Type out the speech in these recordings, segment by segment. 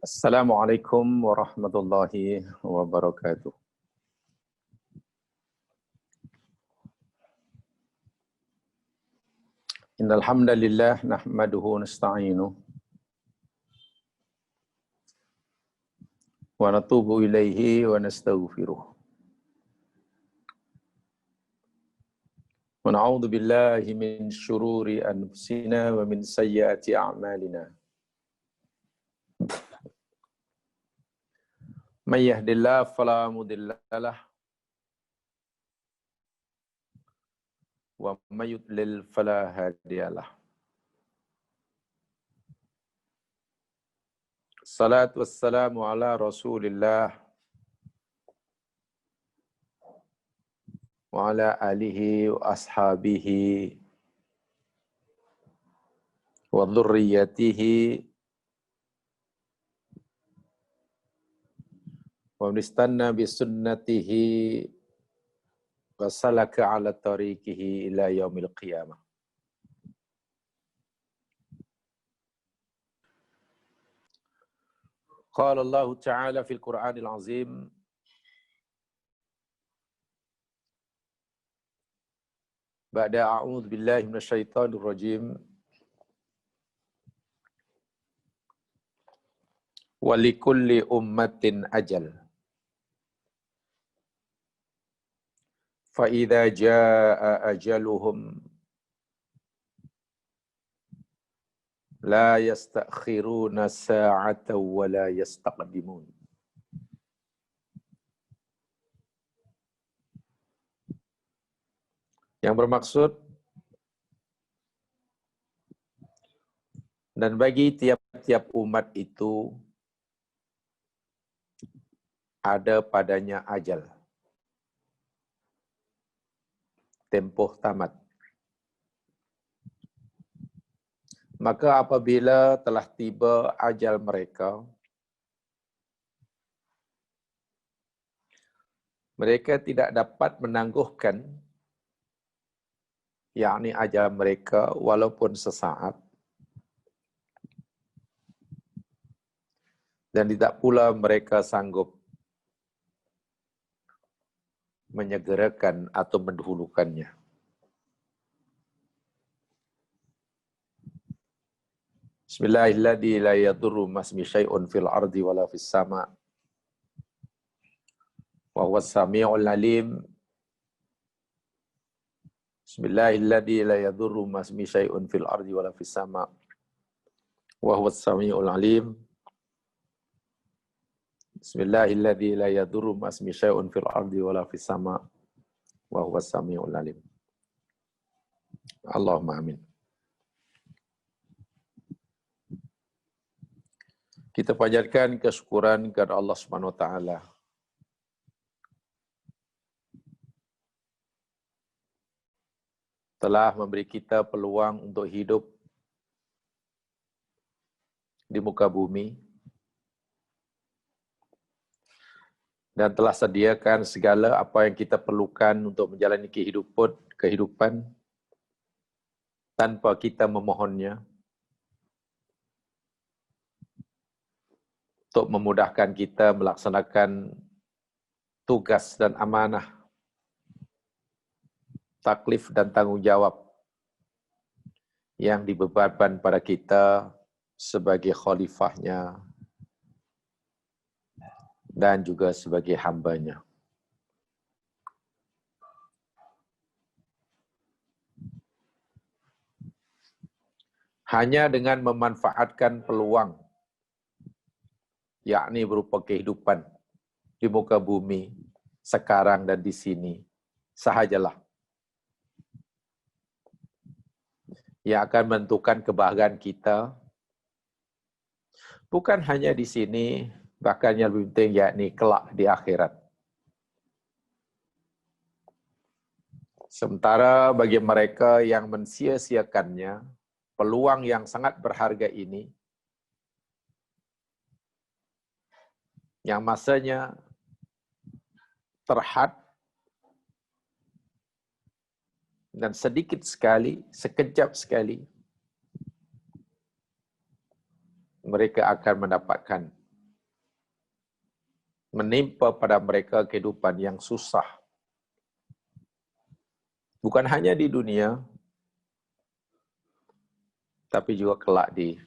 Assalamualaikum warahmatullahi wabarakatuh. Innal hamdalillah nahmaduhu wa nasta'inuhu wa natubu ilaihi wa nastaghfiruh. Wa na'udzu billahi min syururi anfusina wa min sayyiati a'malina. May yahdihillahu fala mudilla lahu wa may yudlil fala hadiya lahu. Salatu wassalamu ala Rasulillah wa ala alihi wa ashabihi wa dhurriyyatihi wa nistanna bi sunnatihi wa salaka ala tariqihi ila yaumil qiyamah. Qala Allah Ta'ala fil Qur'anil Azim ba'da a'udzu billahi minasyaitonir rajim wa likulli ummatin ajal fa idza jaa ajaluhum la yastakhiruna sa'atan wa la yastaqdimun. Yang bermaksud, dan bagi tiap-tiap umat itu ada padanya ajal, tempoh tamat. Maka apabila telah tiba ajal mereka, mereka tidak dapat menangguhkan, yakni ajal mereka walaupun sesaat, dan tidak pula mereka sanggup menyegerakan atau mendahulukannya. Bismillahirrahmanirrahim. La yadurru masmi syai'un fil ardi wala fis sama' wa huwas sami'ul alim. Bismillahirrahmanirrahim. La yadurru masmi syai'un fil ardi wala fis sama' wa huwas sami'ul alim. Bismillahirrahmanirrahim. La yadurru masmi syai'un fil ardi wala fis sama' wa huwas sami'ul alim. Allahumma amin. Kita panjatkan kesyukuran kepada Allah Subhanahu wa taala telah memberi kita peluang untuk hidup di muka bumi dan telah sediakan segala apa yang kita perlukan untuk menjalani kehidupan tanpa kita memohonnya, untuk memudahkan kita melaksanakan tugas dan amanah, taklif dan tanggung jawab yang dibebankan pada kita sebagai khalifahnya dan juga sebagai hambanya. Hanya dengan memanfaatkan peluang, yakni berupa kehidupan di muka bumi sekarang dan di sini sahajalah yang akan menentukan kebahagiaan kita, bukan hanya di sini, bahkan yang lebih penting yakni kelak di akhirat. Sementara bagi mereka yang mensia-siakannya, peluang yang sangat berharga ini, yang masanya terhad dan sedikit sekali, sekejap sekali, mereka akan mendapatkan menimpa pada mereka kehidupan yang susah. Bukan hanya di dunia, tapi juga kelak di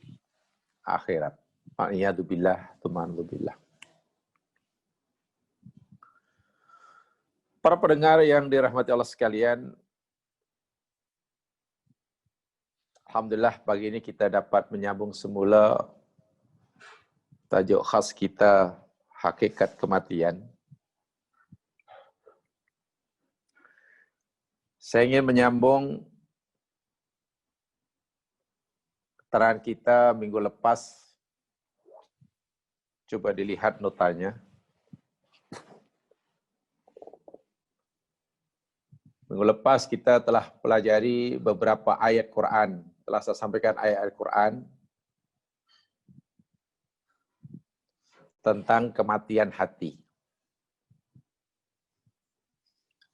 akhirat. Ma'iyadzubillah, tumanzubillah. Para pendengar yang dirahmati Allah sekalian, alhamdulillah pagi ini kita dapat menyambung semula tajuk khas kita, hakikat kematian. Saya ingin menyambung keterangan kita minggu lepas. Coba dilihat notanya. Minggu lepas kita telah pelajari beberapa ayat Quran. Telah saya sampaikan ayat-ayat Quran tentang kematian hati.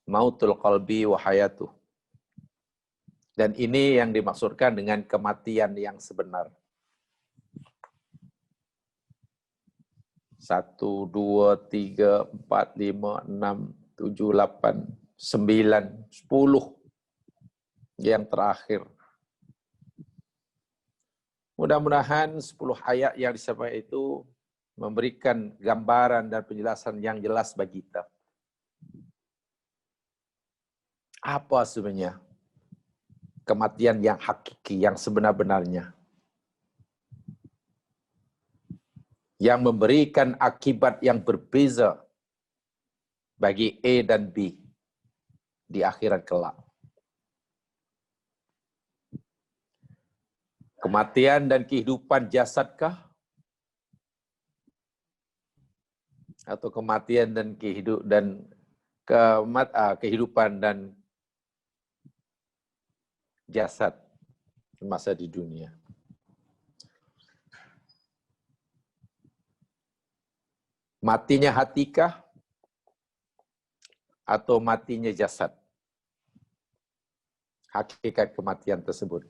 Mautul qalbi wa hayatuh. Dan ini yang dimaksudkan dengan kematian yang sebenar. 1, 2, 3, 4, 5, 6, 7, 8, 9, 10 yang terakhir. Mudah-mudahan 10 ayat yang disampaikan itu memberikan gambaran dan penjelasan yang jelas bagi kita. Apa sebenarnya kematian yang hakiki, yang sebenar-benarnya? Yang memberikan akibat yang berbeza bagi A dan B di akhirat kelak. Kematian dan kehidupan jasadkah? Atau kematian dan kehidupan dan jasad masa di dunia? Matinya hatikah? Atau matinya jasad? Hakikat kematian tersebut.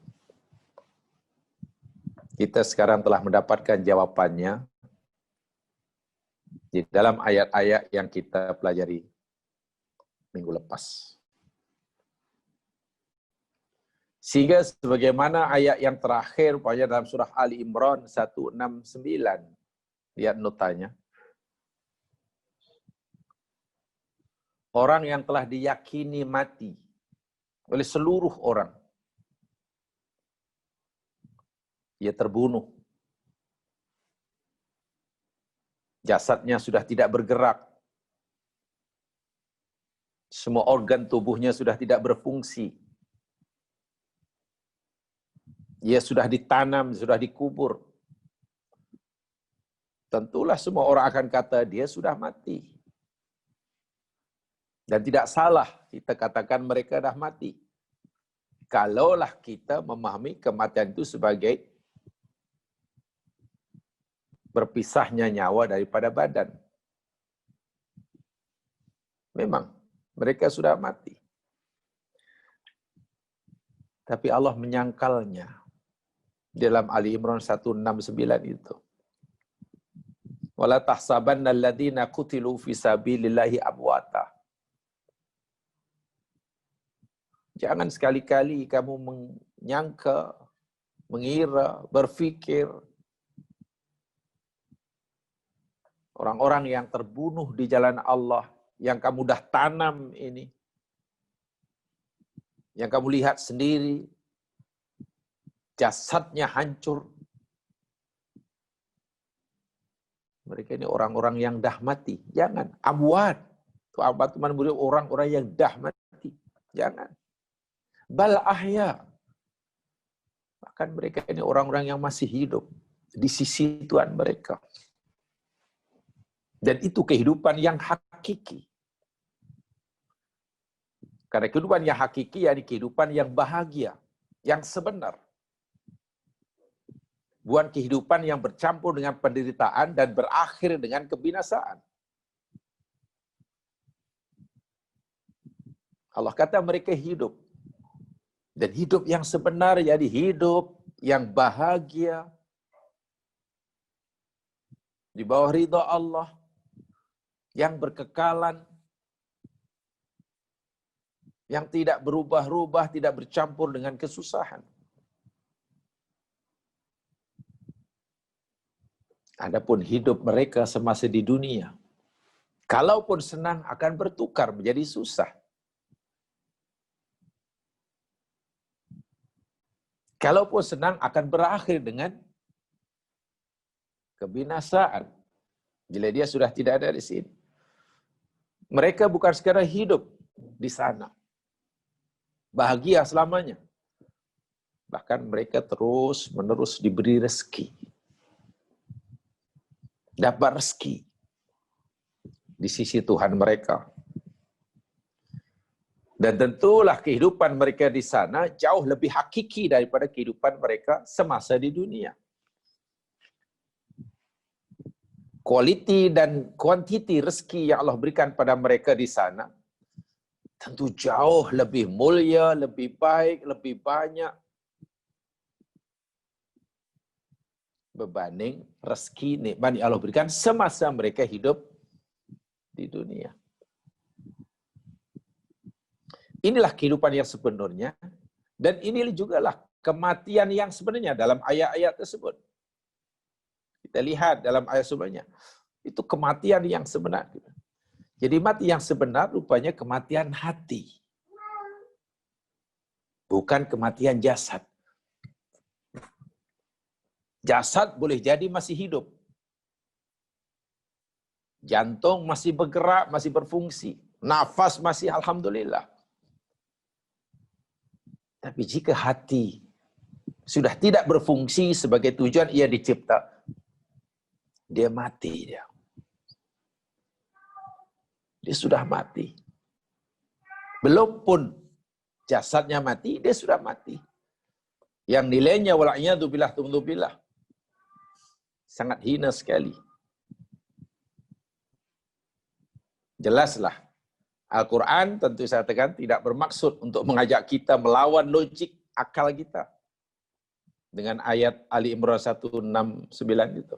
Kita sekarang telah mendapatkan jawabannya di dalam ayat-ayat yang kita pelajari minggu lepas. Sehingga sebagaimana ayat yang terakhir pada dalam surah Ali Imran 169, lihat notanya. Orang yang telah diyakini mati oleh seluruh orang, ia terbunuh. Jasadnya sudah tidak bergerak. Semua organ tubuhnya sudah tidak berfungsi. Ia sudah ditanam, sudah dikubur. Tentulah semua orang akan kata dia sudah mati. Dan tidak salah kita katakan mereka dah mati. Kalaulah kita memahami kematian itu sebagai berpisahnya nyawa daripada badan. Memang mereka sudah mati. Tapi Allah menyangkalnya dalam Ali Imran 169 itu. Wala tahsabanna alladziina qutilu fi sabilillahi amwata. Jangan sekali-kali kamu menyangka, mengira, berpikir orang-orang yang terbunuh di jalan Allah, yang kamu dah tanam ini, yang kamu lihat sendiri, jasadnya hancur. Mereka ini orang-orang yang dah mati. Jangan. Amwat. Amwat itu mana orang-orang yang dah mati. Jangan. Bal ahya. Bahkan mereka ini orang-orang yang masih hidup di sisi Tuhan mereka. Dan itu kehidupan yang hakiki. Karena kehidupan yang hakiki yakni kehidupan yang bahagia, yang sebenar. Bukan kehidupan yang bercampur dengan penderitaan dan berakhir dengan kebinasaan. Allah kata mereka hidup. Dan hidup yang sebenar, jadi hidup yang bahagia. Di bawah ridha Allah. yang berkekalan, yang tidak berubah-ubah, tidak bercampur dengan kesusahan. Adapun hidup mereka semasa di dunia, kalaupun senang akan bertukar menjadi susah. Kalaupun senang akan berakhir dengan kebinasaan. Bila dia sudah tidak ada di sini. Mereka bukan sekadar hidup di sana, bahagia selamanya. Bahkan mereka terus-menerus diberi rezeki. Dapat rezeki di sisi Tuhan mereka. Dan tentulah kehidupan mereka di sana jauh lebih hakiki daripada kehidupan mereka semasa di dunia. Kualiti dan kuantiti rezeki yang Allah berikan pada mereka di sana tentu jauh lebih mulia, lebih baik, lebih banyak berbanding rezeki nikmat yang Allah berikan semasa mereka hidup di dunia. Inilah kehidupan yang sebenarnya, dan inilah jugalah kematian yang sebenarnya dalam ayat-ayat tersebut. Kita lihat dalam ayat sebelumnya, itu kematian yang sebenar. Jadi mati yang sebenar rupanya kematian hati. Bukan kematian jasad. Jasad boleh jadi masih hidup. Jantung masih bergerak, masih berfungsi. Nafas masih alhamdulillah. Tapi jika hati sudah tidak berfungsi sebagai tujuan ia dicipta, dia mati dia. Dia sudah mati. Belum pun jasadnya mati, dia sudah mati. Yang nilainya wala'iyadzubillah, sangat hina sekali. Jelaslah, Al-Quran tentu saya katakan tidak bermaksud untuk mengajak kita melawan logik akal kita. Dengan ayat Ali Imran 169 itu.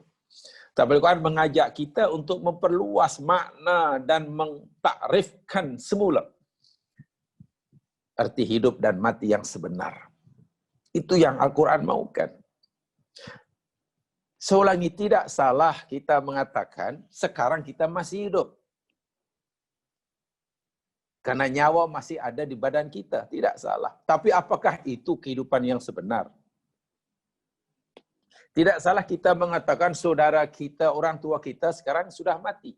Tapi Al-Quran mengajak kita untuk memperluas makna dan mentakrifkan semula arti hidup dan mati yang sebenar. Itu yang Al-Quran maukan. Seulangi tidak salah kita mengatakan sekarang kita masih hidup. Karena nyawa masih ada di badan kita. Tidak salah. Tapi apakah itu kehidupan yang sebenar? Tidak salah kita mengatakan saudara kita, orang tua kita sekarang sudah mati.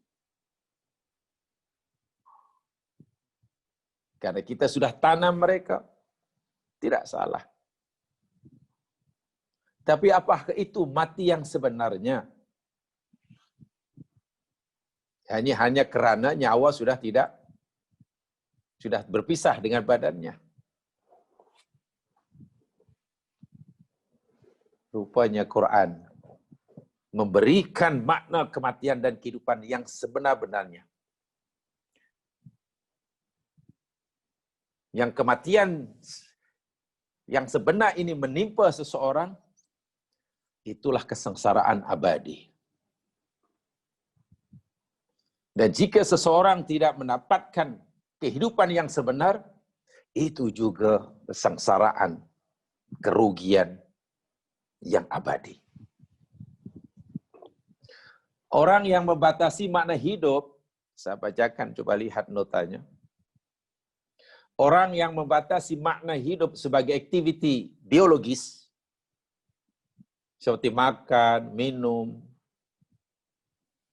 Karena kita sudah tanam mereka. Tidak salah. Tapi apakah itu mati yang sebenarnya? Hanya kerana nyawa sudah berpisah dengan badannya. Rupanya Quran memberikan makna kematian dan kehidupan yang sebenar-benarnya. Yang kematian yang sebenar ini menimpa seseorang, itulah kesengsaraan abadi. Dan jika seseorang tidak mendapatkan kehidupan yang sebenar, itu juga kesengsaraan, kerugian yang abadi. Orang yang membatasi makna hidup, saya bacakan, coba lihat notanya. Orang yang membatasi makna hidup sebagai aktiviti biologis, seperti makan, minum,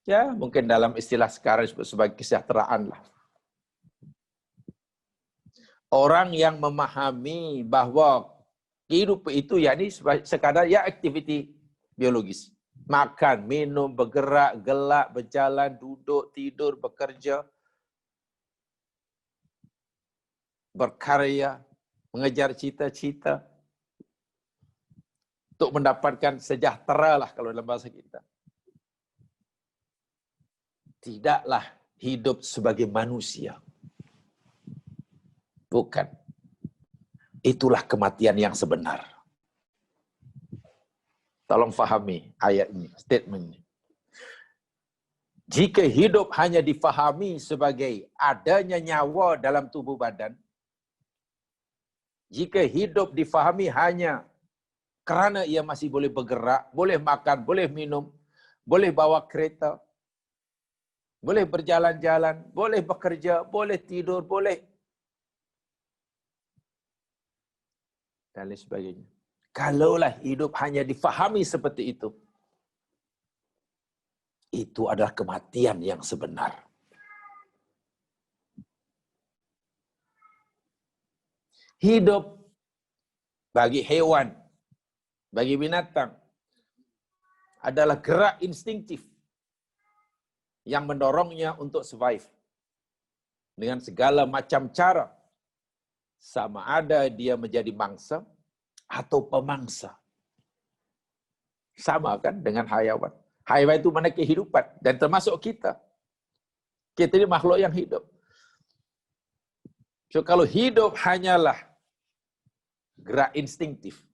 ya mungkin dalam istilah sekarang disebut sebagai kesejahteraan lah. Orang yang memahami bahwa hidup itu yakni sekadar ya aktiviti biologis. Makan, minum, bergerak, gelak, berjalan, duduk, tidur, bekerja, berkarya, mengejar cita-cita. Untuk mendapatkan sejahtera lah kalau dalam bahasa kita. Tidaklah hidup sebagai manusia. Bukan. Itulah kematian yang sebenar. Tolong fahami ayat ini, statement ini. Jika hidup hanya difahami sebagai adanya nyawa dalam tubuh badan, jika hidup difahami hanya kerana ia masih boleh bergerak, boleh makan, boleh minum, boleh bawa kereta, boleh berjalan-jalan, boleh bekerja, boleh tidur, boleh dan lain sebagainya. Kalaulah hidup hanya difahami seperti itu adalah kematian yang sebenar. Hidup bagi hewan, bagi binatang, adalah gerak instinktif yang mendorongnya untuk survive dengan segala macam cara, sama ada dia menjadi mangsa atau pemangsa. Sama kan dengan hayawan. Hayawan itu mana kehidupan dan termasuk kita. Kita ini makhluk yang hidup. So kalau hidup hanyalah gerak instinktif,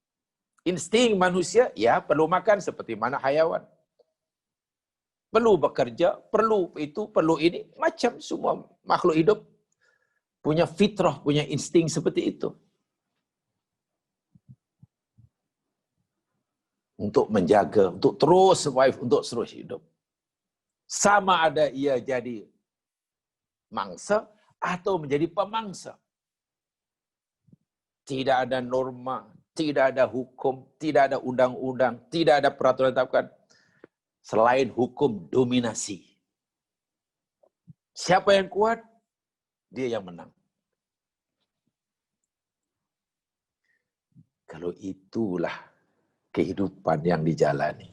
insting manusia ya perlu makan seperti mana hayawan. Perlu bekerja, perlu itu, perlu ini. Macam semua makhluk hidup punya fitrah, punya insting seperti itu. Untuk menjaga, untuk terus survive, untuk terus hidup. Sama ada ia jadi mangsa atau menjadi pemangsa. Tidak ada norma, tidak ada hukum, tidak ada undang-undang, tidak ada peraturan ditetapkan selain hukum dominasi. Siapa yang kuat, dia yang menang. Kalau itulah kehidupan yang dijalani.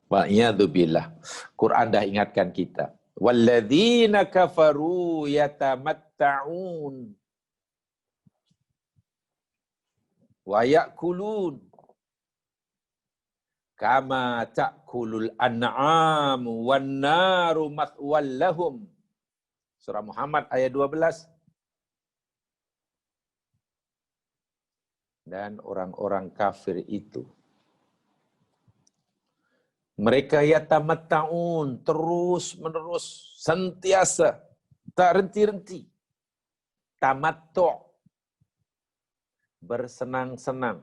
Wa'iyadzubillah. Quran dah ingatkan kita. Walladzina kafaru yatamatta'un wa ya'kulun kama ta'kulul an'am wan naru mathwal lahum. Surah Muhammad ayat 12. Dan orang-orang kafir itu, mereka yatamatta'un, terus-menerus, sentiasa, tak renti-renti. Tamattu', bersenang-senang.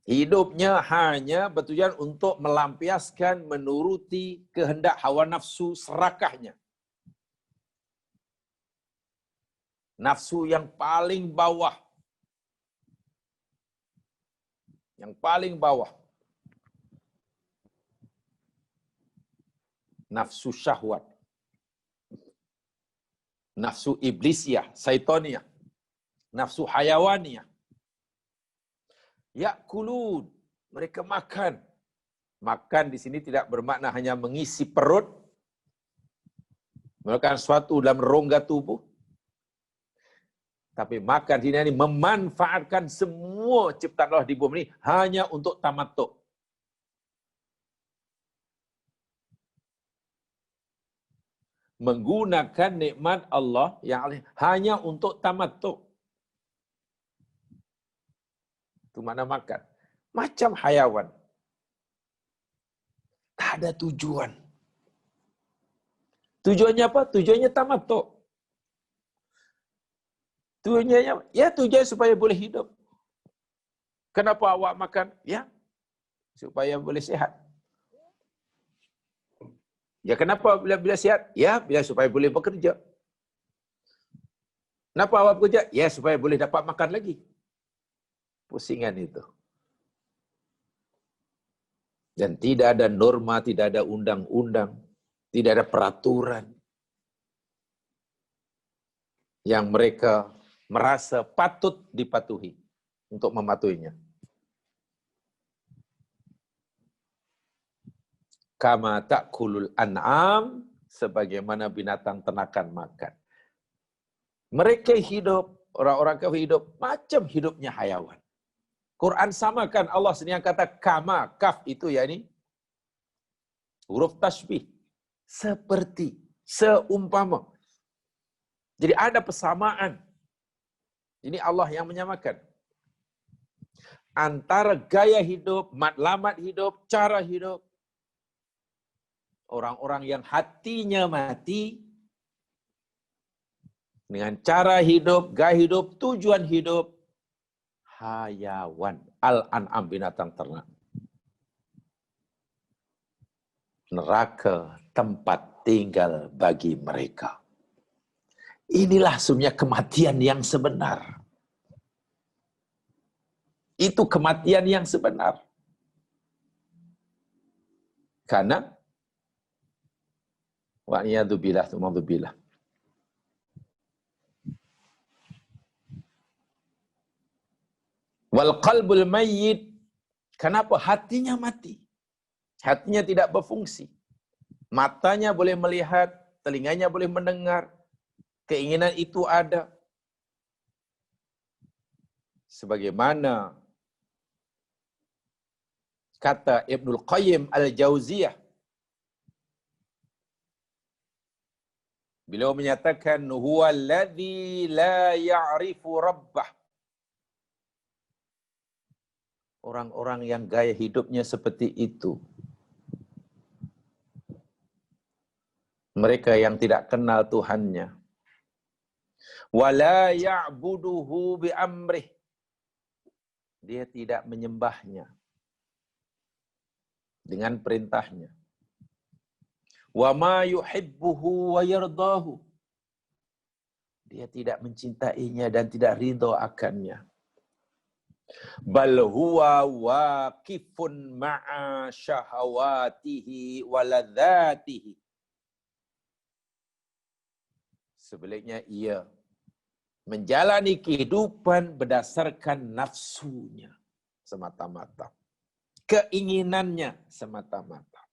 Hidupnya hanya bertujuan untuk melampiaskan, menuruti kehendak hawa nafsu serakahnya. Nafsu yang paling bawah. Yang paling bawah. Nafsu syahwat. Nafsu iblisiyah, saitaniyah. Nafsu hayawaniyah. Ya'kulun, mereka makan. Makan di sini tidak bermakna hanya mengisi perut, melakukan sesuatu dalam rongga tubuh. Tapi makan di sini memanfaatkan semua ciptaan Allah di bumi ini hanya untuk tamattu'. Menggunakan nikmat Allah yang hanya untuk tamattu'. Itu makna makan. Macam hayawan. Tak ada tujuan. Tujuannya apa? Tujuannya tamattu'. Tujuannya, ya tujuan supaya boleh hidup. Kenapa awak makan? Ya, supaya boleh sihat. Ya kenapa bila sihat? Ya, bila supaya boleh bekerja. Kenapa awak bekerja? Ya, supaya boleh dapat makan lagi. Pusingan itu. Dan tidak ada norma, tidak ada undang-undang, tidak ada peraturan yang mereka merasa patut dipatuhi untuk mematuhinya. Kama ta'kulul an'am, sebagaimana binatang ternakan makan. Mereka hidup, orang-orang kafir hidup macam hidupnya hayawan. Quran samakan Allah sendiri yang kata kama, kaf itu ya ini huruf tasbih. Seperti, seumpama. Jadi ada persamaan. Ini Allah yang menyamakan. Antara gaya hidup, matlamat hidup, cara hidup. Orang-orang yang hatinya mati dengan cara hidup, gaya hidup, tujuan hidup, hayawan, al-an'am, binatang ternak. Neraka tempat tinggal bagi mereka. Inilah sebenarnya kematian yang sebenar. Itu kematian yang sebenar. Karena wa'iyadzubillah, tumadzubillah. Wal qalbul mayyit. Kenapa hatinya mati? Hatinya tidak berfungsi. Matanya boleh melihat, telinganya boleh mendengar, keinginan itu ada. Sebagaimana kata Ibnul Qayyim Al-Jauziyah, beliau menyatakan huwa alladhi la ya'rifu rabbah. Orang-orang yang gaya hidupnya seperti itu, mereka yang tidak kenal Tuhannya, wala ya'buduhu bi amrih, dia tidak menyembahnya dengan perintahnya, wa ma yuhibbuhu wa yardahu, dia tidak mencintainya dan tidak ridha akannya, bal huwa waqifun ma'a syahawatihi wa ladzatihi, sebaliknya ia menjalani kehidupan berdasarkan nafsunya semata-mata, keinginannya semata-mata.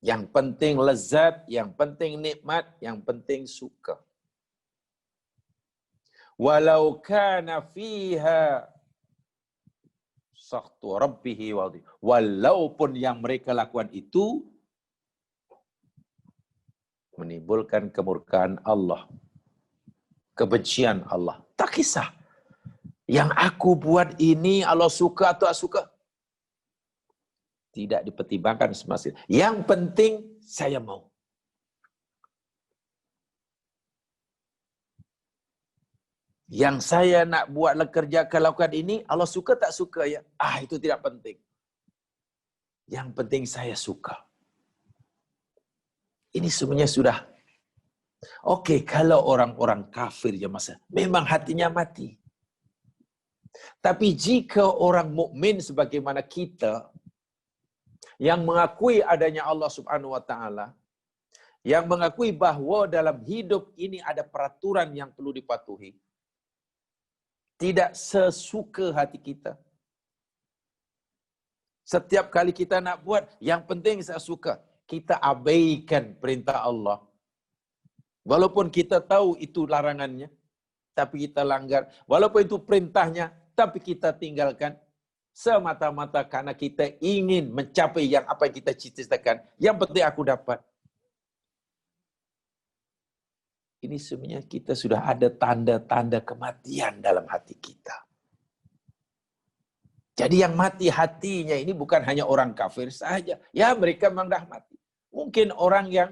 Yang penting lezat, yang penting nikmat, yang penting suka. Walau kana fiha sakhtu rabbih wadhi. Walaupun yang mereka lakukan itu menimbulkan kemurkaan Allah, kebencian Allah. Tak kisah. Yang aku buat ini Allah suka atau tak suka, tidak dipertimbangkan semasa. Yang penting saya mau. Yang saya nak buat kerjakan lakukan ini Allah suka tak suka ya. Itu tidak penting. Yang penting saya suka. Ini sebenarnya sudah okey kalau orang-orang kafir je masa memang hatinya mati. Tapi jika orang mukmin sebagaimana kita yang mengakui adanya Allah Subhanahu wa taala, yang mengakui bahawa dalam hidup ini ada peraturan yang perlu dipatuhi, tidak sesuka hati kita. Setiap kali kita nak buat, yang penting saya suka, kita abaikan perintah Allah. Walaupun kita tahu itu larangannya, tapi kita langgar. Walaupun itu perintahnya, tapi kita tinggalkan. Semata-mata karena kita ingin mencapai yang apa yang kita cita-citakan. Yang penting aku dapat. Ini sebenarnya kita sudah ada tanda-tanda kematian dalam hati kita. Jadi yang mati hatinya ini bukan hanya orang kafir saja. Ya mereka memang dah mati. Mungkin orang yang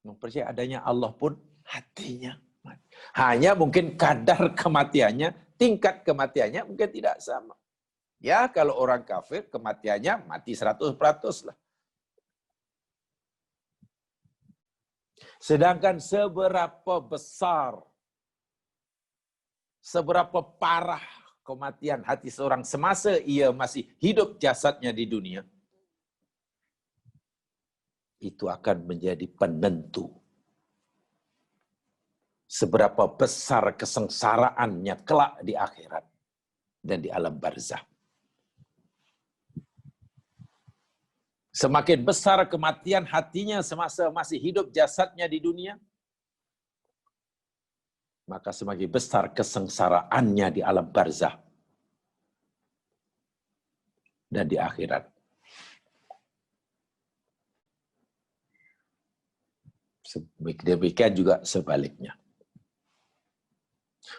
mempercayai adanya Allah pun hatinya mati. Hanya mungkin kadar kematiannya, tingkat kematiannya mungkin tidak sama. Ya kalau orang kafir kematiannya mati 100% lah. Sedangkan seberapa besar, seberapa parah kematian hati seorang semasa ia masih hidup jasadnya di dunia, itu akan menjadi penentu seberapa besar kesengsaraannya kelak di akhirat dan di alam barzakh. Semakin besar kematian hatinya semasa masih hidup jasadnya di dunia, maka semakin besar kesengsaraannya di alam barzakh dan di akhirat. Demikian juga sebaliknya.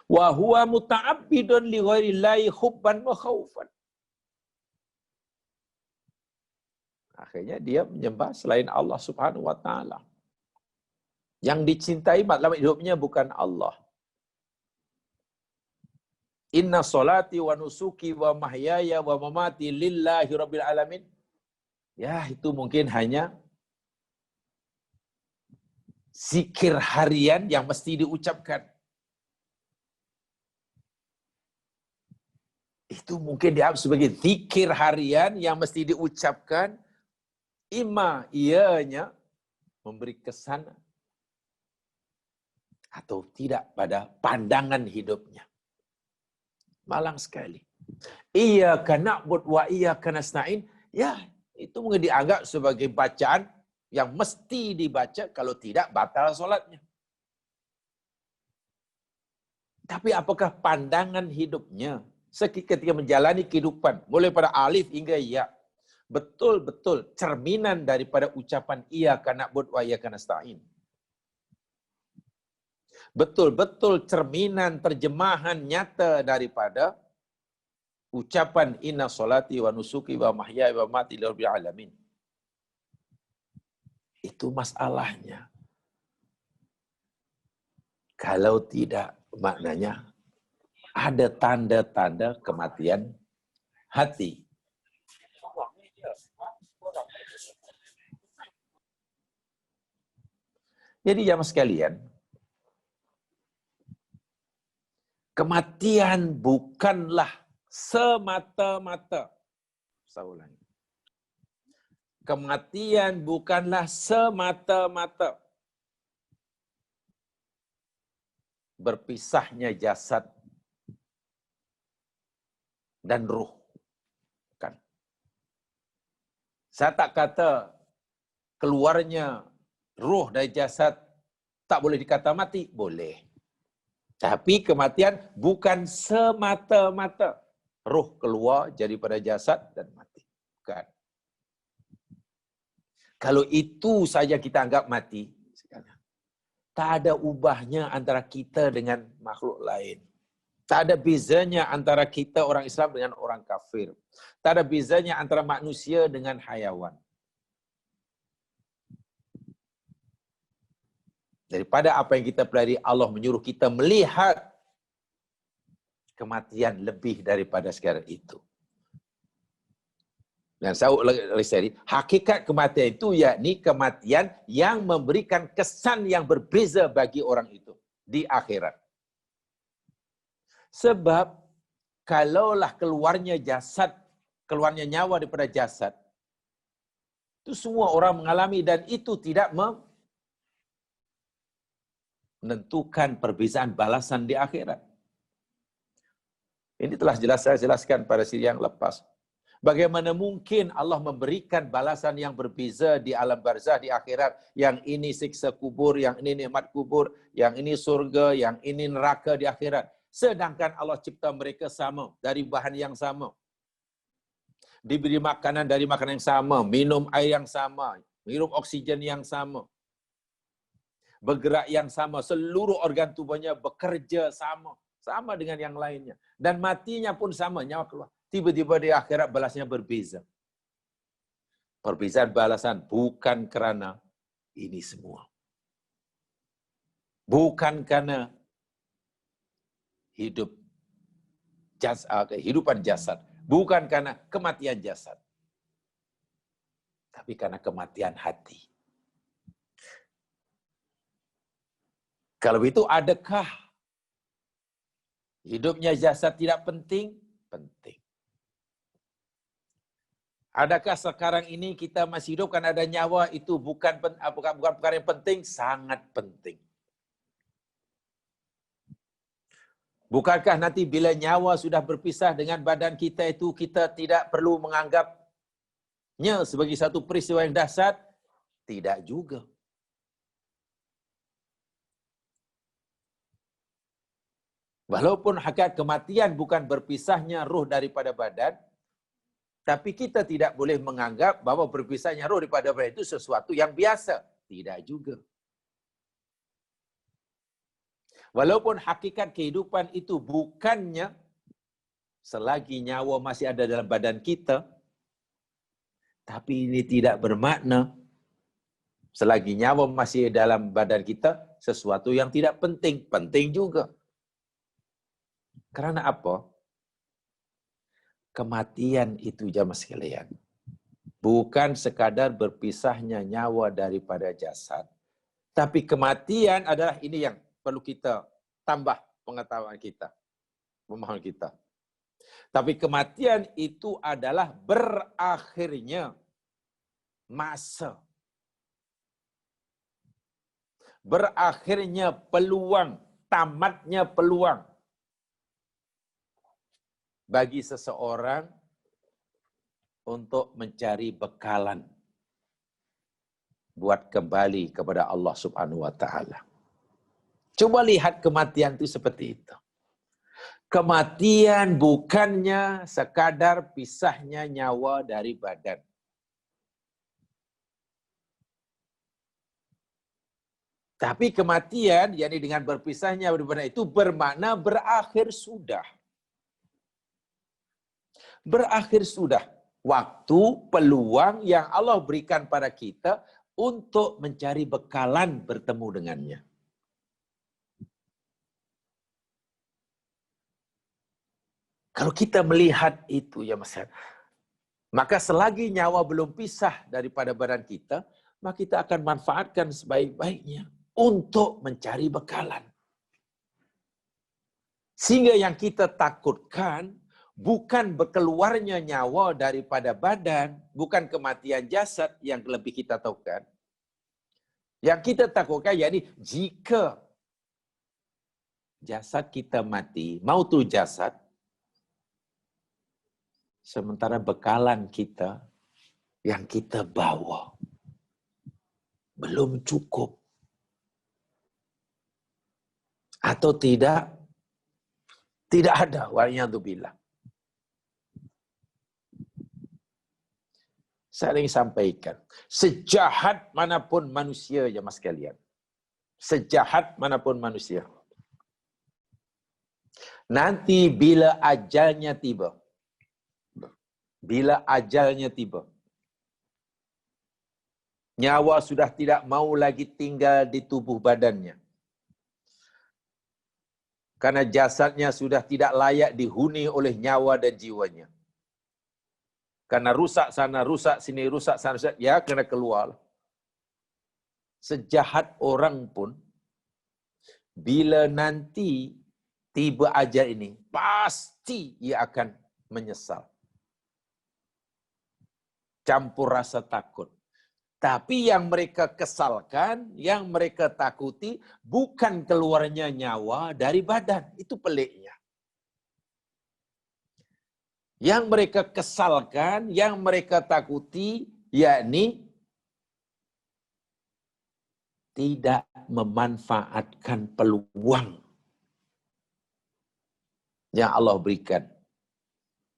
Wa huwa muta'abbidun li ghairillahi hubban wa khaufan. Akhirnya dia menyembah selain Allah Subhanahu wa taala. Yang dicintai dalam hidupnya bukan Allah. Inna solati wa nusuki wa mahyaya wa mamati lillahi rabbil alamin. Ya, itu mungkin hanya zikir harian yang mesti diucapkan. Itu mungkin dianggap sebagai zikir harian yang mesti diucapkan. Ima ianya memberi kesan atau tidak pada pandangan hidupnya. Malang sekali. Iyyaka na'bud wa iyyaka nasta'in. Ya, itu mungkin dianggap sebagai bacaan yang mesti dibaca, kalau tidak batal solatnya. Tapi apakah pandangan hidupnya ketika menjalani kehidupan, mulai pada alif hingga ya, betul-betul cerminan daripada ucapan iyyaka na'bud wa iyyaka nasta'in? Betul-betul cerminan terjemahan nyata daripada ucapan inna solati wa nusuki wa mahyaya wa mamati lirabbil alamin. Itu masalahnya. Kalau tidak, maknanya ada tanda-tanda kematian hati. Jadi jamaah sekalian, kematian bukanlah semata-mata. Saya ulangi. Kematian bukanlah semata-mata berpisahnya jasad dan ruh. Kan? Saya tak kata keluarnya ruh dari jasad tak boleh dikata mati, boleh. Tapi kematian bukan semata-mata ruh keluar daripada jasad dan mati. Bukan. Kalau itu saja kita anggap mati, tak ada ubahnya antara kita dengan makhluk lain. Tak ada bezanya antara kita orang Islam dengan orang kafir. Tak ada bezanya antara manusia dengan hayawan. Daripada apa yang kita pelajari, Allah menyuruh kita melihat kematian lebih daripada sekarang itu. Dan saya hakikat kematian itu yakni kematian yang memberikan kesan yang berbeza bagi orang itu di akhirat. Sebab kalaulah keluarnya jasad, keluarnya nyawa daripada jasad, itu semua orang mengalami dan itu tidak menentukan perbezaan balasan di akhirat. Ini telah jelas saya jelaskan pada siri yang lepas. Bagaimana mungkin Allah memberikan balasan yang berbeza di alam barzah di akhirat, yang ini siksa kubur, yang ini nikmat kubur, yang ini surga, yang ini neraka di akhirat. Sedangkan Allah cipta mereka sama, dari bahan yang sama. Diberi makanan dari makanan yang sama, minum air yang sama, hirup oksigen yang sama. Bergerak yang sama, seluruh organ tubuhnya bekerja sama, sama dengan yang lainnya. Dan matinya pun sama, nyawa keluar. Tiba-tiba di akhirat balasnya berbeza. Perbezaan balasan bukan kerana ini semua. Bukan karena kehidupan jasad. Bukan karena kematian jasad. Tapi karena kematian hati. Kalau itu, adakah hidupnya jasad tidak penting? Penting. Adakah sekarang ini kita masih hidup karena ada nyawa itu bukan perkara yang penting? Sangat penting. Bukankah nanti bila nyawa sudah berpisah dengan badan kita itu, kita tidak perlu menganggapnya sebagai satu peristiwa yang dahsyat? Tidak juga. Walaupun hakikat kematian bukan berpisahnya ruh daripada badan, tapi kita tidak boleh menganggap bahwa berpisahnya roh daripada badan itu sesuatu yang biasa. Tidak juga. Walaupun hakikat kehidupan itu bukannya selagi nyawa masih ada dalam badan kita, Tapi ini tidak bermakna selagi nyawa masih dalam badan kita, sesuatu yang tidak penting. Penting juga. Karena apa? Kematian itu jamaah sekalian. Bukan sekadar berpisahnya nyawa daripada jasad. Tapi kematian adalah ini yang perlu kita tambah pengetahuan kita. Pemahaman kita. Tapi kematian itu adalah berakhirnya masa. Berakhirnya peluang, tamatnya peluang bagi seseorang untuk mencari bekalan buat kembali kepada Allah Subhanahu wa taala. Coba lihat kematian itu seperti itu. Kematian bukannya sekadar pisahnya nyawa dari badan. Tapi kematian, yakni dengan berpisahnya dari badan itu bermakna berakhir sudah. Berakhir sudah. Waktu, peluang yang Allah berikan pada kita untuk mencari bekalan bertemu dengannya. Kalau kita melihat itu ya Mas, maka selagi nyawa belum pisah daripada badan kita, maka kita akan manfaatkan sebaik-baiknya untuk mencari bekalan. Sehingga yang kita takutkan bukan berkeluarnya nyawa daripada badan, bukan kematian jasad yang lebih kita tahukan. Yang kita takutkan yakni jika jasad kita mati, mautu jasad, sementara bekalan kita yang kita bawa belum cukup. Atau tidak ada. Wa'iyadzubillah. Saya ingin sampaikan. Sejahat manapun manusia, ya mas kalian. Sejahat manapun manusia. Nanti bila ajalnya tiba. Bila ajalnya tiba. Nyawa sudah tidak mau lagi tinggal di tubuh badannya. Karena jasadnya sudah tidak layak dihuni oleh nyawa dan jiwanya. Karena rusak sana, rusak sini, rusak sana, ya kena keluar. Sejahat orang pun, bila nanti tiba ajal ini, pasti ia akan menyesal. Campur rasa takut. Tapi yang mereka kesalkan, yang mereka takuti, bukan keluarnya nyawa dari badan. Itu peliknya. Yang mereka kesalkan, yang mereka takuti, yakni tidak memanfaatkan peluang yang Allah berikan.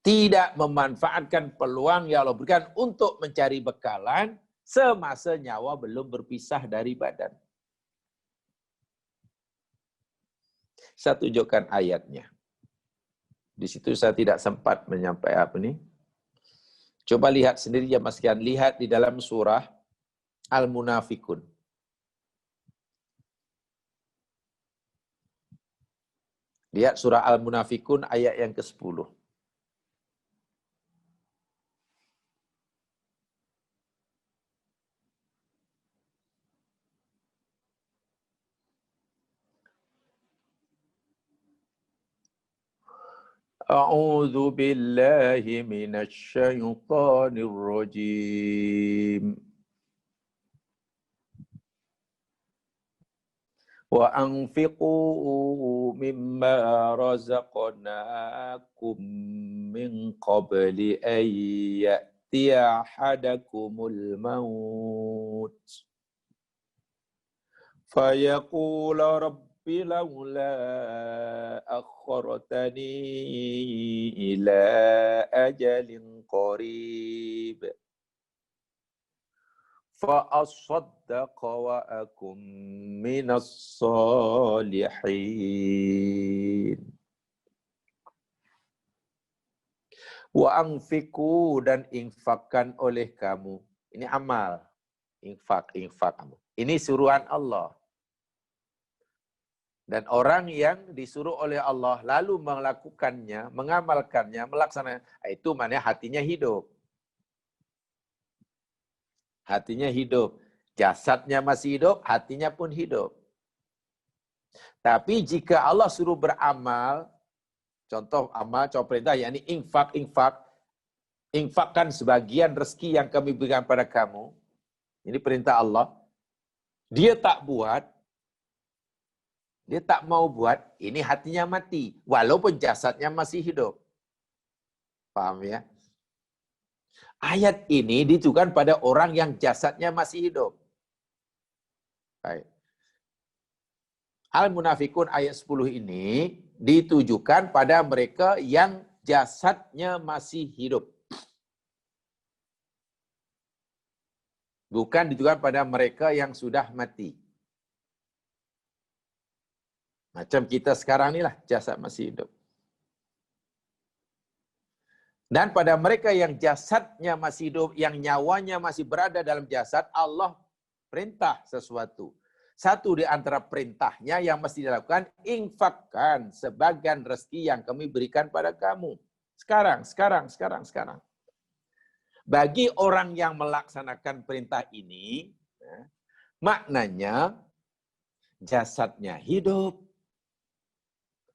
Tidak memanfaatkan peluang yang Allah berikan untuk mencari bekalan semasa nyawa belum berpisah dari badan. Saya tunjukkan ayatnya. Di situ saya tidak sempat menyampaikan apa ini. Coba lihat sendiri ya Mas Kian. Lihat di dalam surah Al-Munafikun. Lihat surah Al-Munafikun ayat yang ke-10. A'udzu billahi minasy syaithanir rajim. Wa anfiqu mimma razaqnakum min qabli an ya'tiya ahadakumul maut. فيقول رب لولا أخرتني إلى أجل قريب فأصدق وأكن من الصالحين Wa anfiqu, dan infakkan oleh kamu. Ini amal. Infak kamu. Ini suruhan Allah. Dan orang yang disuruh oleh Allah lalu melakukannya, mengamalkannya, melaksanakannya, itu maknanya hatinya hidup. Hatinya hidup. Jasadnya masih hidup, hatinya pun hidup. Tapi jika Allah suruh beramal, contoh amal, contoh perintah, yakni infakkan sebagian rezeki yang kami berikan pada kamu. Ini perintah Allah. Dia tak buat, dia tak mau buat, ini hatinya mati. Walaupun jasadnya masih hidup. Paham ya? Ayat ini ditujukan pada orang yang jasadnya masih hidup. Baik. Al-Munafikun ayat 10 ini ditujukan pada mereka yang jasadnya masih hidup. Bukan ditujukan pada mereka yang sudah mati. Macam kita sekarang inilah, jasad masih hidup. Dan pada mereka yang jasadnya masih hidup, yang nyawanya masih berada dalam jasad, Allah perintah sesuatu. Satu di antara perintahnya yang mesti dilakukan, infakkan sebagian rezeki yang kami berikan pada kamu. Sekarang. Bagi orang yang melaksanakan perintah ini, maknanya jasadnya hidup,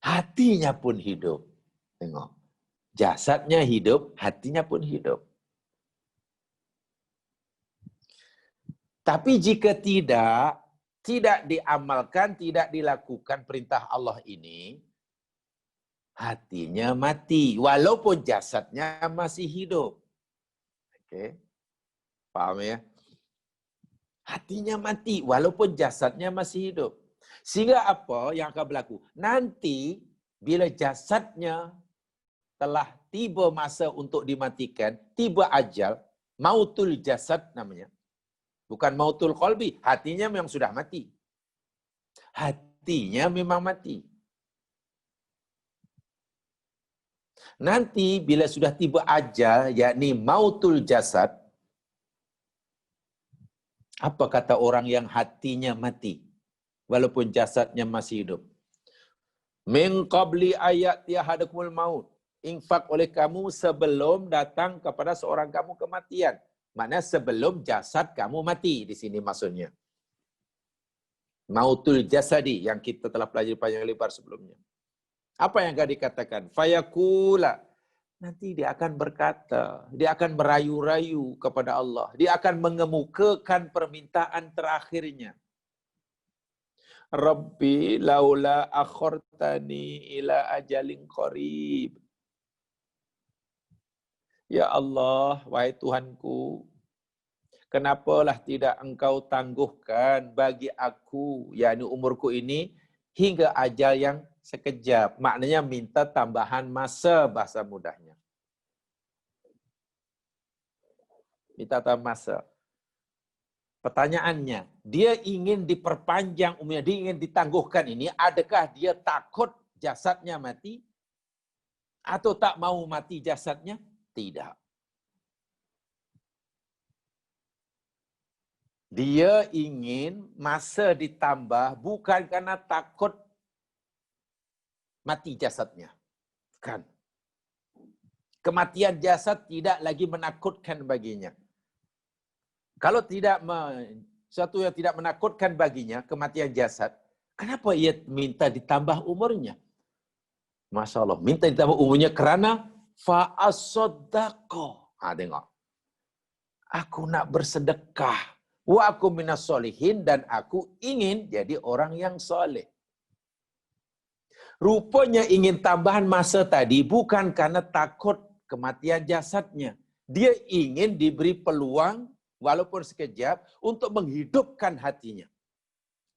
hatinya pun hidup. Tengok. Jasadnya hidup, hatinya pun hidup. Tapi jika tidak diamalkan, tidak dilakukan perintah Allah ini, hatinya mati, walaupun jasadnya masih hidup. Oke, paham ya? Hatinya mati, walaupun jasadnya masih hidup. Sehingga apa yang akan berlaku? Nanti, bila jasadnya telah tiba masa untuk dimatikan, tiba ajal, mautul jasad namanya. Bukan mautul qalbi, hatinya memang sudah mati. Hatinya memang mati. Nanti bila sudah tiba ajal, yakni mautul jasad, apa kata orang yang hatinya mati, walaupun jasadnya masih hidup? Min qabli ayati ahadakumul maut. Infak oleh kamu sebelum datang kepada seorang kamu kematian. Maknanya sebelum jasad kamu mati, di sini maksudnya. Mautul jasadi yang kita telah pelajari panjang lebar sebelumnya. Apa yang akan dikatakan? Fayaqula. Nanti dia akan berkata, dia akan merayu-rayu kepada Allah. Dia akan mengemukakan permintaan terakhirnya. Rabbi laula akhortani ila ajalin qarib. Ya Allah, wahai Tuhanku, kenapalah tidak engkau tangguhkan bagi aku, yakni umurku ini, hingga ajal yang sekejap. Maknanya minta tambahan masa, bahasa mudahnya. Minta tambahan masa. Pertanyaannya, dia ingin diperpanjang umurnya, dia ingin ditangguhkan ini, adakah dia takut jasadnya mati? Atau tak mau mati jasadnya? Tidak. Dia ingin masa ditambah bukan karena takut mati jasadnya. Bukan. Kematian jasad tidak lagi menakutkan baginya. Kalau sesuatu yang tidak menakutkan baginya, kematian jasad, kenapa ia minta ditambah umurnya? Masya Allah, minta ditambah umurnya kerana fa'asoddaqo. Tengok. Aku nak bersedekah. Wa aku minas solihin, dan aku ingin jadi orang yang soleh. Rupanya ingin tambahan masa tadi bukan karena takut kematian jasadnya. Dia ingin diberi peluang, walaupun sekejap, untuk menghidupkan hatinya.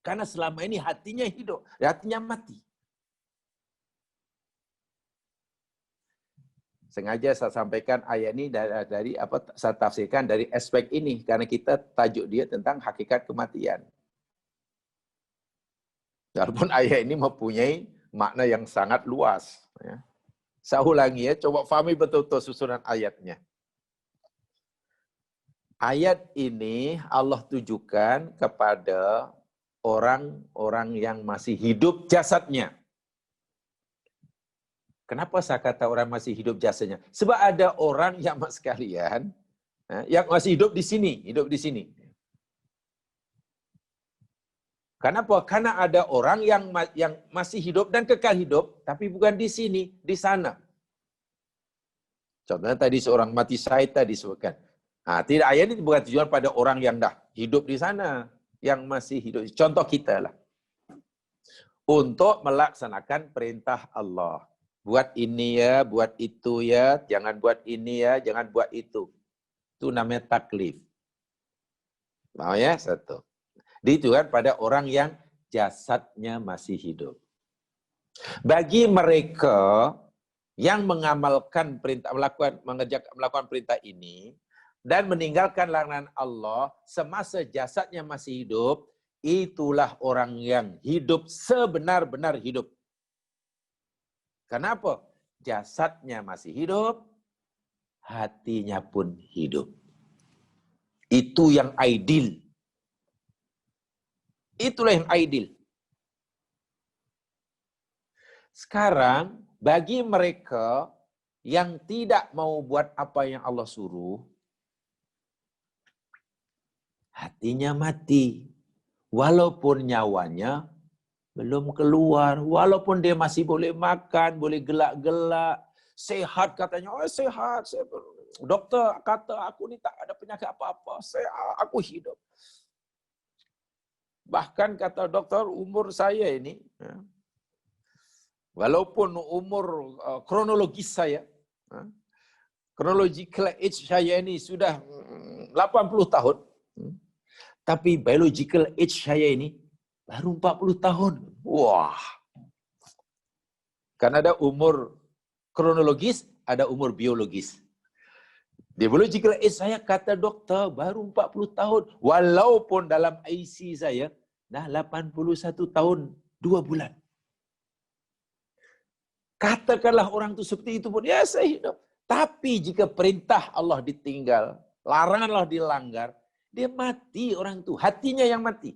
Karena selama ini hatinya hidup, hatinya mati. Sengaja saya sampaikan ayat ini saya tafsirkan dari aspek ini, karena kita tajuk dia tentang hakikat kematian. Walaupun ayat ini mempunyai makna yang sangat luas. Ya. Saya ulangi ya, coba fahami betul-betul susunan ayatnya. Ayat ini Allah tujukan kepada orang-orang yang masih hidup jasadnya. Kenapa saya kata orang masih hidup jasadnya? Sebab ada orang yang sekalian yang masih hidup di sini. Kenapa? Karena ada orang yang masih hidup dan kekal hidup, tapi bukan di sini, di sana. Contohnya tadi seorang mati syahid tadi disebutkan. Tidak, ayat ini bukan tujuan pada orang yang dah hidup di sana, yang masih hidup. Contoh kita lah. Untuk melaksanakan perintah Allah. Buat ini ya, buat itu ya, jangan buat ini ya, jangan buat itu. Itu namanya taklif. Mau ya? Satu. Ditujukan pada orang yang jasadnya masih hidup. Bagi mereka yang mengamalkan perintah, melakukan perintah ini, dan meninggalkan larangan Allah semasa jasadnya masih hidup, itulah orang yang hidup sebenar-benar hidup. Kenapa? Jasadnya masih hidup, hatinya pun hidup. Itu yang ideal. Itulah yang ideal. Sekarang, bagi mereka yang tidak mau buat apa yang Allah suruh, hatinya mati. Walaupun nyawanya belum keluar. Walaupun dia masih boleh makan, boleh gelak-gelak. Sehat katanya, oh sehat. Dokter kata aku ni tak ada penyakit apa-apa. Aku hidup. Bahkan kata dokter, umur saya ini, walaupun umur kronologis saya, chronological age saya ini sudah 80 tahun, tapi biological age saya ini baru 40 tahun. Wah. Karena ada umur kronologis, ada umur biologis. Di biological age saya kata dokter baru 40 tahun. Walaupun dalam IC saya dah 81 tahun 2 bulan. Katakanlah orang itu seperti itu pun, ya saya hidup. Tapi jika perintah Allah ditinggal, larangan Allah dilanggar, dia mati orang itu. Hatinya yang mati.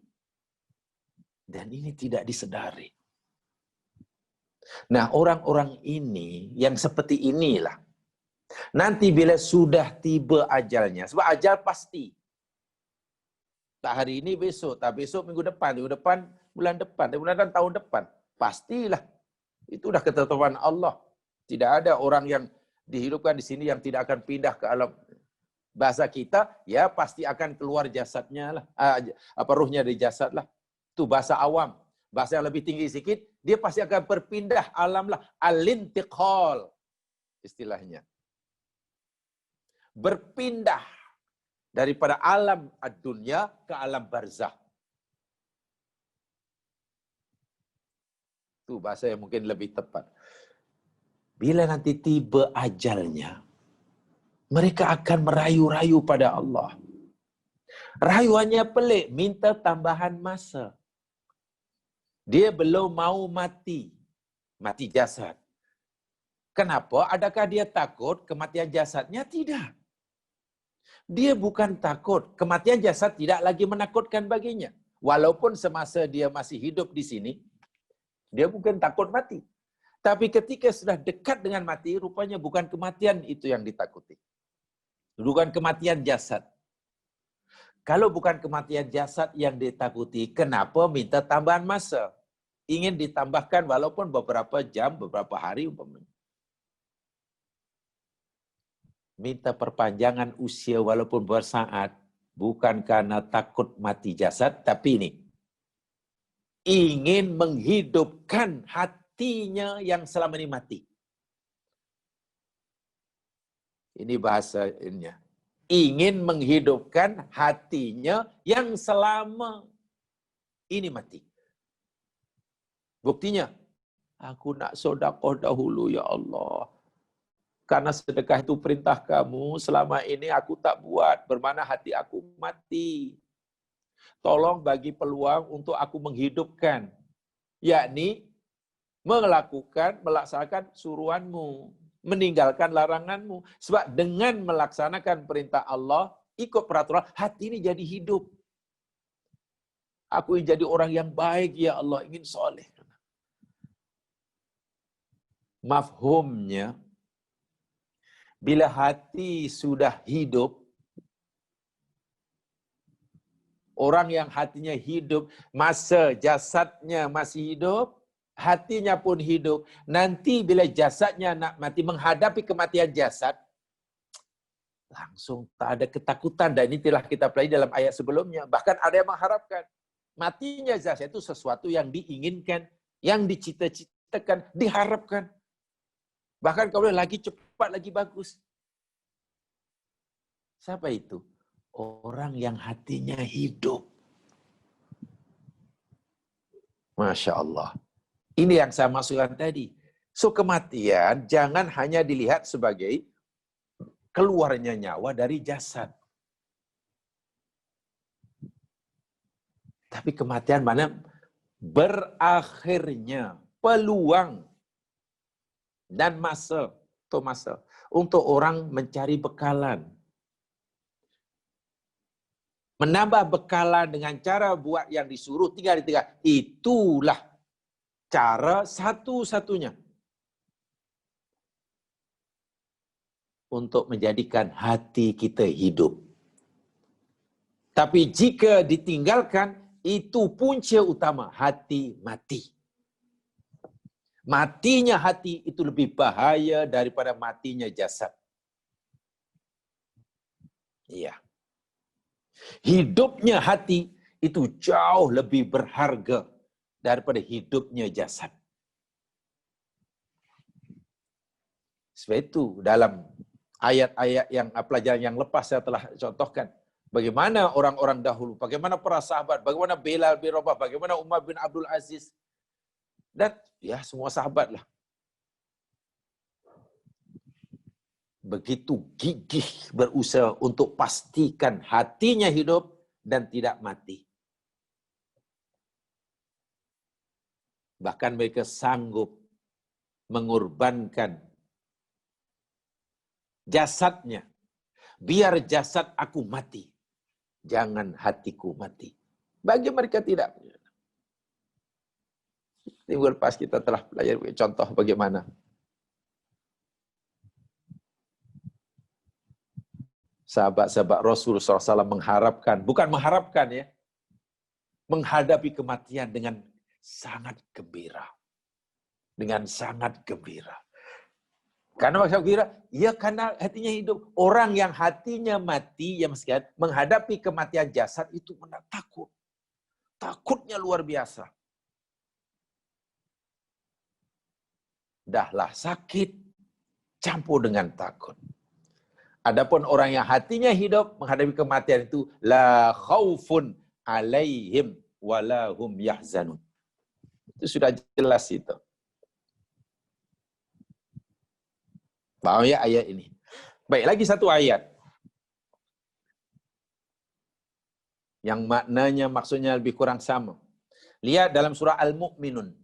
Dan ini tidak disedari. Nah, orang-orang ini yang seperti inilah. Nanti bila sudah tiba ajalnya, sebab ajal pasti. Tak hari ini, besok. Tak besok, minggu depan, bulan depan, tahun depan. Pastilah. Itu dah ketetapan Allah. Tidak ada orang yang dihidupkan di sini yang tidak akan pindah ke alam. Bahasa kita, ya pasti akan keluar jasadnya lah. Ruhnya dari jasad lah. Itu bahasa awam. Bahasa yang lebih tinggi sedikit, dia pasti akan berpindah alam lah. Al-intiqal. Istilahnya. Berpindah daripada alam ad-dunya ke alam barzah. Itu bahasa yang mungkin lebih tepat. Bila nanti tiba ajalnya, mereka akan merayu-rayu pada Allah. Rayuannya pelik, minta tambahan masa. Dia belum mau mati jasad. Kenapa? Adakah dia takut kematian jasadnya? Tidak. Dia bukan takut. Kematian jasad tidak lagi menakutkan baginya. Walaupun semasa dia masih hidup di sini, dia bukan takut mati. Tapi ketika sudah dekat dengan mati, rupanya bukan kematian itu yang ditakuti. Bukan kematian jasad. Kalau bukan kematian jasad yang ditakuti, kenapa minta tambahan masa? Ingin ditambahkan walaupun beberapa jam, beberapa hari umpamanya. Minta perpanjangan usia walaupun bersaat, bukan karena takut mati jasad, tapi ini ingin menghidupkan hatinya yang selama ini mati. Ini bahasanya. Ingin menghidupkan hatinya yang selama ini mati. Buktinya, aku nak sedekah dahulu ya Allah. Karena sedekah itu perintah kamu, selama ini aku tak buat, bermana hati aku mati. Tolong bagi peluang untuk aku menghidupkan. Yakni, melaksanakan suruhanmu, meninggalkan laranganmu. Sebab dengan melaksanakan perintah Allah, ikut peraturan, hati ini jadi hidup. Aku ingin jadi orang yang baik, ya Allah, ingin soleh. Mafhumnya, bila hati sudah hidup, orang yang hatinya hidup, masa jasadnya masih hidup, hatinya pun hidup. Nanti bila jasadnya nak mati, menghadapi kematian jasad, langsung tak ada ketakutan. Dan ini telah kita pelajari dalam ayat sebelumnya. Bahkan ada yang mengharapkan. Matinya jasad itu sesuatu yang diinginkan, yang dicita-citakan, diharapkan. Bahkan kalau lagi cepat, lagi bagus. Siapa itu? Orang yang hatinya hidup. Masya Allah. Ini yang saya maksudkan tadi. So, kematian jangan hanya dilihat sebagai keluarnya nyawa dari jasad. Tapi kematian mana? Berakhirnya peluang dan masa untuk orang mencari bekalan. Menambah bekalan dengan cara buat yang disuruh 3 hari 3. Itulah cara satu-satunya untuk menjadikan hati kita hidup. Tapi jika ditinggalkan, itu punca utama, hati mati. Matinya hati itu lebih bahaya daripada matinya jasad. Iya. Hidupnya hati itu jauh lebih berharga daripada hidupnya jasad. Sebab itu dalam ayat-ayat yang pelajaran yang lepas saya telah contohkan. Bagaimana orang-orang dahulu, bagaimana para sahabat, bagaimana Bilal bin Rabah, bagaimana Umar bin Abdul Aziz. Dan ya semua sahabat lah. Begitu gigih berusaha untuk pastikan hatinya hidup dan tidak mati. Bahkan mereka sanggup mengorbankan jasadnya. Biar jasad aku mati, jangan hatiku mati. Bagi mereka tidak. Minggu lepas kita telah belajar contoh bagaimana sahabat-sahabat Rasul SAW mengharapkan, bukan mengharapkan ya, menghadapi kematian dengan sangat gembira. Dengan sangat gembira. Karena maksud gembira, ya karena hatinya hidup. Orang yang hatinya mati, ya meskian, menghadapi kematian jasad itu takut. Takutnya luar biasa. Dahlah sakit, campur dengan takut. Adapun orang yang hatinya hidup menghadapi kematian itu la khaufun alaihim wala hum yahzanun. Itu sudah jelas itu. Paham ya ayat ini? Baik, lagi satu ayat. Yang maknanya maksudnya lebih kurang sama. Lihat dalam surah Al-Mu'minun.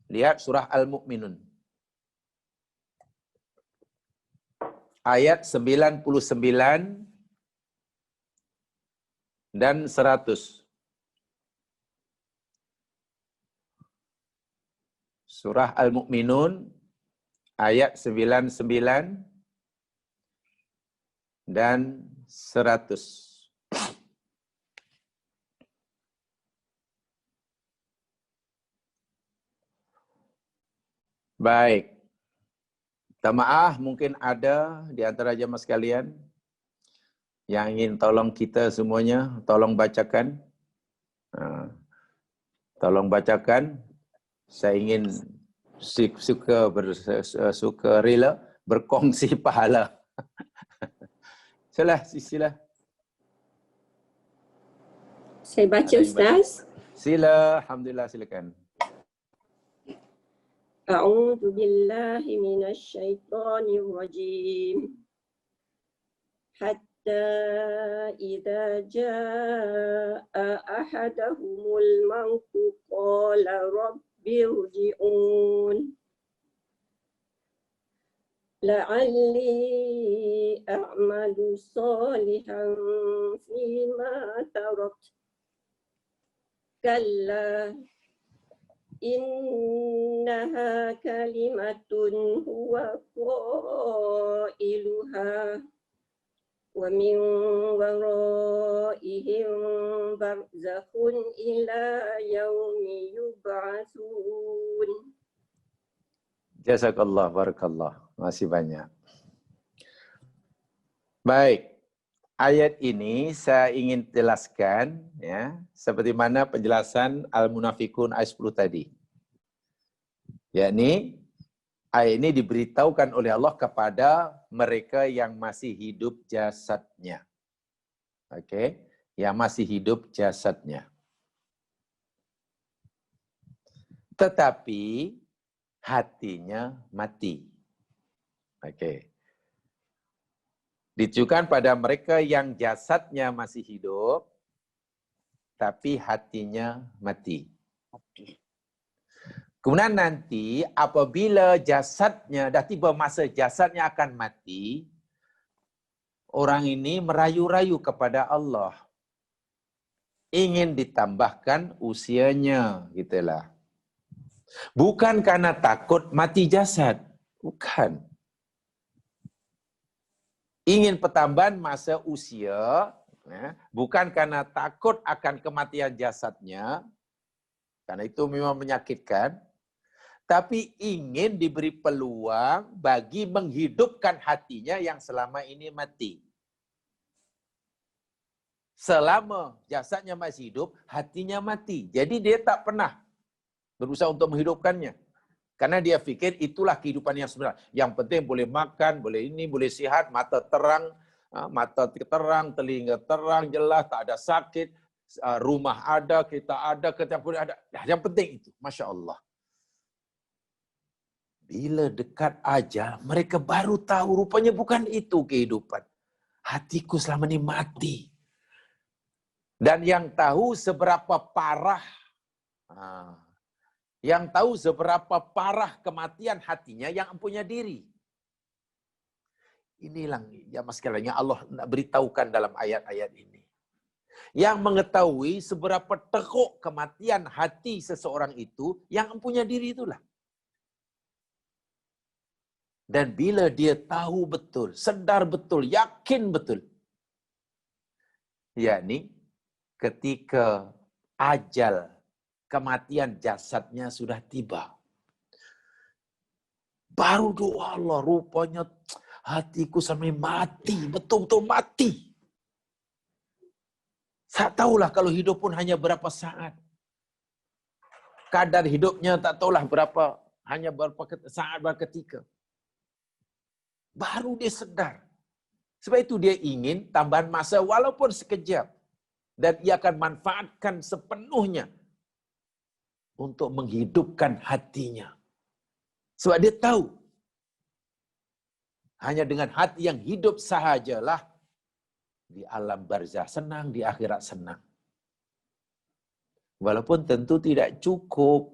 Lihat surah Al-Mu'minun. Ayat 99 dan 100. Surah Al-Mu'minun ayat 99 dan 100. Baik. Maaf, mungkin ada di antara jemaah sekalian yang ingin tolong kita semuanya, tolong bacakan. Tolong bacakan. Saya ingin suka rela berkongsi pahala. Sila. Saya baca, Ustaz. Sila, alhamdulillah, silakan. A'udzu billahi minasy syaithanir rajim. إذا جاء أحدهم الموت قال رب ارجعون لعلي أعمل صالحا فيما تركت كلا إنها كلمة هو قائلها ومن ورائهم برزخ إلى يوم يبعثون. Jazakallah, barakallah. Masih banyak. Baik. Ayat ini saya ingin jelaskan ya, seperti mana penjelasan Al-Munafikun ayat 10 tadi. Yakni ayat ini diberitahukan oleh Allah kepada mereka yang masih hidup jasadnya. Oke, yang masih hidup jasadnya. Tetapi hatinya mati. Oke. Ditujukan pada mereka yang jasadnya masih hidup, tapi hatinya mati. Kemudian nanti apabila jasadnya, dah tiba masa jasadnya akan mati, orang ini merayu-rayu kepada Allah. Ingin ditambahkan usianya, gitulah. Bukan karena takut mati jasad. Bukan. Ingin pertambahan masa usia, bukan karena takut akan kematian jasadnya, karena itu memang menyakitkan, tapi ingin diberi peluang bagi menghidupkan hatinya yang selama ini mati. Selama jasadnya masih hidup, hatinya mati. Jadi dia tak pernah berusaha untuk menghidupkannya. Karena dia fikir itulah kehidupan yang sebenar. Yang penting boleh makan, boleh ini, boleh sihat, mata terang, telinga terang, jelas, tak ada sakit, rumah ada, kita boleh ada. Yang penting itu, Masya Allah. Bila dekat ajal, mereka baru tahu rupanya bukan itu kehidupan. Hatiku selama ini mati. Dan yang tahu seberapa parah, kematian hatinya yang punya diri. Inilah ya mas sekalian yang Allah nak beritahukan dalam ayat-ayat ini. Yang mengetahui seberapa teruk kematian hati seseorang itu yang punya diri itulah. Dan bila dia tahu betul, sedar betul, yakin betul, yakni ketika ajal kematian jasadnya sudah tiba, baru doa Allah, rupanya hatiku sampai mati, betul-betul mati. Saya tahulah kalau hidup pun hanya berapa saat. Kadar hidupnya tak tahulah berapa, hanya berapa saat, berapa ketika. Baru dia sedar. Sebab itu dia ingin tambahan masa walaupun sekejap. Dan ia akan manfaatkan sepenuhnya untuk menghidupkan hatinya. Sebab dia tahu, hanya dengan hati yang hidup sahajalah di alam barzah senang, di akhirat senang. Walaupun tentu tidak cukup.